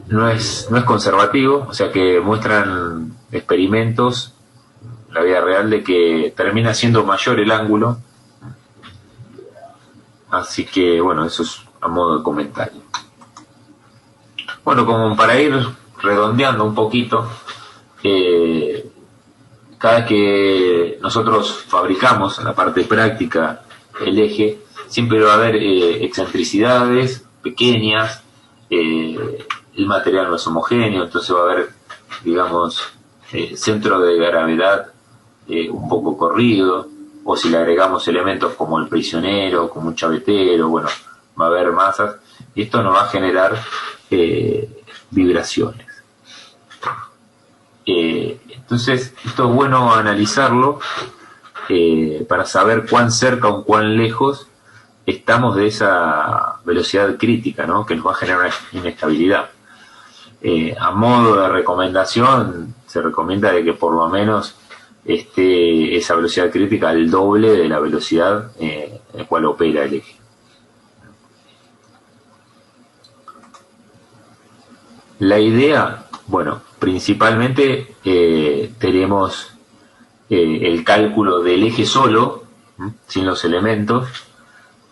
no es conservativo, o sea que muestran experimentos en la vida real de que termina siendo mayor el ángulo. Así que, bueno, eso es a modo de comentario. Bueno, como para ir redondeando un poquito, cada vez que nosotros fabricamos en la parte práctica el eje, siempre va a haber excentricidades pequeñas, el material no es homogéneo, entonces va a haber, digamos, centro de gravedad un poco corrido, o si le agregamos elementos como el prisionero, como un chavetero, bueno, va a haber masas, y esto nos va a generar vibraciones. Entonces, esto es bueno analizarlo para saber cuán cerca o cuán lejos estamos de esa velocidad crítica, ¿no? Que nos va a generar una inestabilidad. A modo de recomendación, se recomienda de que por lo menos esté esa velocidad crítica al doble de la velocidad en la cual opera el eje. La idea, bueno, principalmente tenemos el cálculo del eje solo, sin los elementos,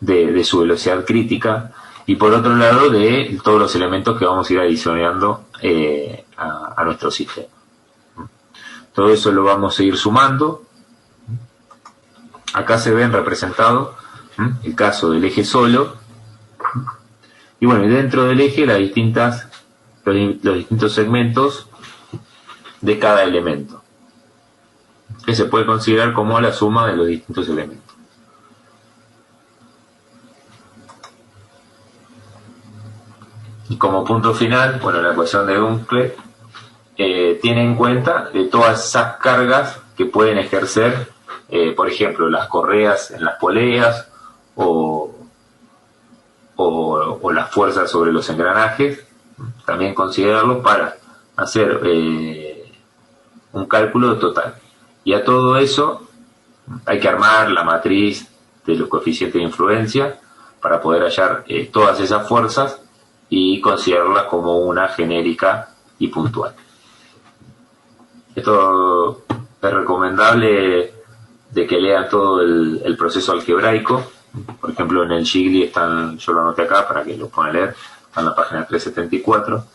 de su velocidad crítica, y por otro lado de todos los elementos que vamos a ir adicionando a nuestro sistema. Todo eso lo vamos a ir sumando. Acá se ven representados el caso del eje solo, y bueno, y dentro del eje los distintos segmentos de cada elemento, que se puede considerar como la suma de los distintos elementos. Y como punto final, bueno, la ecuación de Dunkley tiene en cuenta de todas esas cargas que pueden ejercer, por ejemplo, las correas en las poleas o las fuerzas sobre los engranajes, también considerarlo para hacer un cálculo total. Y a todo eso hay que armar la matriz de los coeficientes de influencia para poder hallar todas esas fuerzas y considerarlas como una genérica y puntual. Esto es recomendable de que lean todo el proceso algebraico. Por ejemplo, en el Gigli están, yo lo anoté acá para que lo puedan leer, está en la página 374.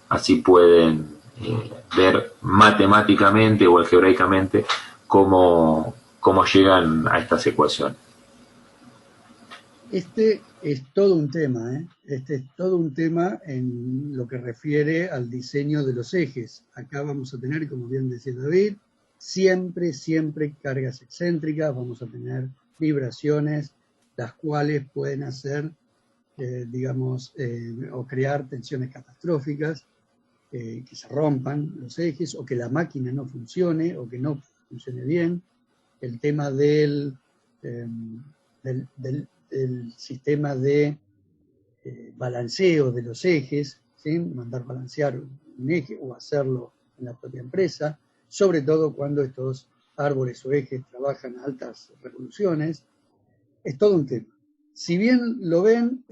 Así pueden ver matemáticamente o algebraicamente cómo llegan a estas ecuaciones. Este es todo un tema, ¿eh? Este es todo un tema en lo que refiere al diseño de los ejes. Acá vamos a tener, como bien decía David, siempre cargas excéntricas, vamos a tener vibraciones, las cuales pueden hacer, o crear tensiones catastróficas, que se rompan los ejes, o que la máquina no funcione, o que no funcione bien. El tema del sistema de balanceo de los ejes, ¿sí? Mandar balancear un eje o hacerlo en la propia empresa, sobre todo cuando estos árboles o ejes trabajan a altas revoluciones. Es todo un tema. Si bien lo ven,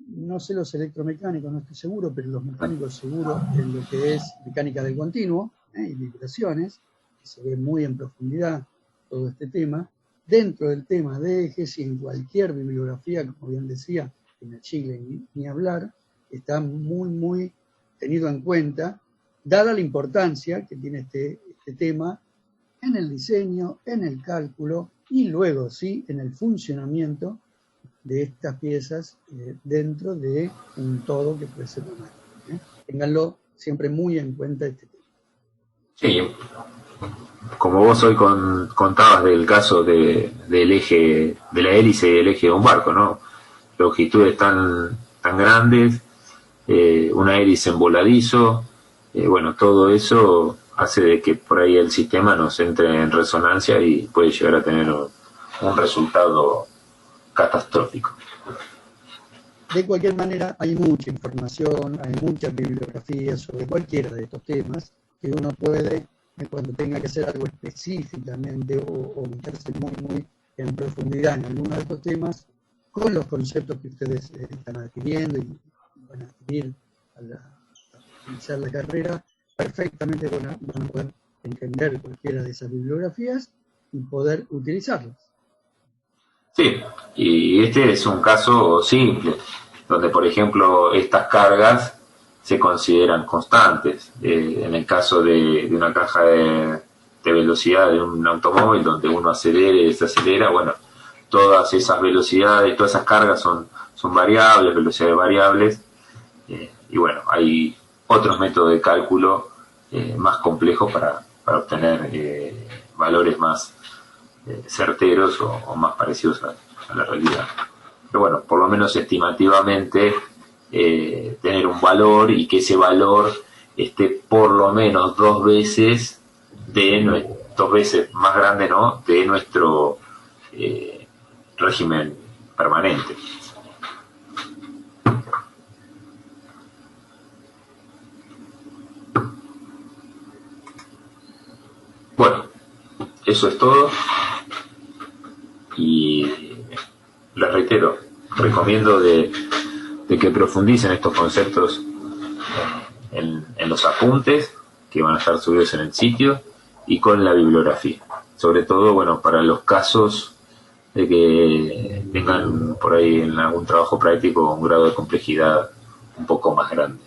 no sé los electromecánicos, no estoy seguro, pero los mecánicos seguro en lo que es mecánica del continuo y vibraciones, que se ve muy en profundidad todo este tema. Dentro del tema de ejes y en cualquier bibliografía, como bien decía, en el Gigli ni hablar, está muy tenido en cuenta, dada la importancia que tiene este tema en el diseño, en el cálculo y luego sí en el funcionamiento de estas piezas dentro de un todo que puede ser una máquina. Ténganlo siempre muy en cuenta este tema. Sí, como vos hoy contabas del caso del eje, de la hélice y del eje de un barco, ¿no? Longitudes tan grandes, una hélice en voladizo, bueno, todo eso hace de que por ahí el sistema nos entre en resonancia y puede llegar a tener un resultado catastrófico. De cualquier manera, hay mucha información, hay mucha bibliografía sobre cualquiera de estos temas que uno puede, cuando tenga que hacer algo específicamente o meterse muy en profundidad en alguno de estos temas, con los conceptos que ustedes están adquiriendo y van a adquirir al iniciar la carrera, perfectamente van a poder entender cualquiera de esas bibliografías y poder utilizarlas. Sí, y este es un caso simple, donde por ejemplo estas cargas se consideran constantes. En el caso de una caja de velocidad de un automóvil, donde uno acelera y desacelera, bueno, todas esas velocidades, todas esas cargas son variables, velocidades variables, y bueno, hay otros métodos de cálculo más complejos para obtener valores más certeros o más parecidos a la realidad. Pero bueno, por lo menos estimativamente tener un valor y que ese valor esté por lo menos dos veces más grande, ¿no?, de nuestro régimen permanente. Bueno, eso es todo. Y les reitero, recomiendo de que profundicen estos conceptos en los apuntes que van a estar subidos en el sitio y con la bibliografía. Sobre todo, bueno, para los casos de que tengan por ahí en algún trabajo práctico un grado de complejidad un poco más grande.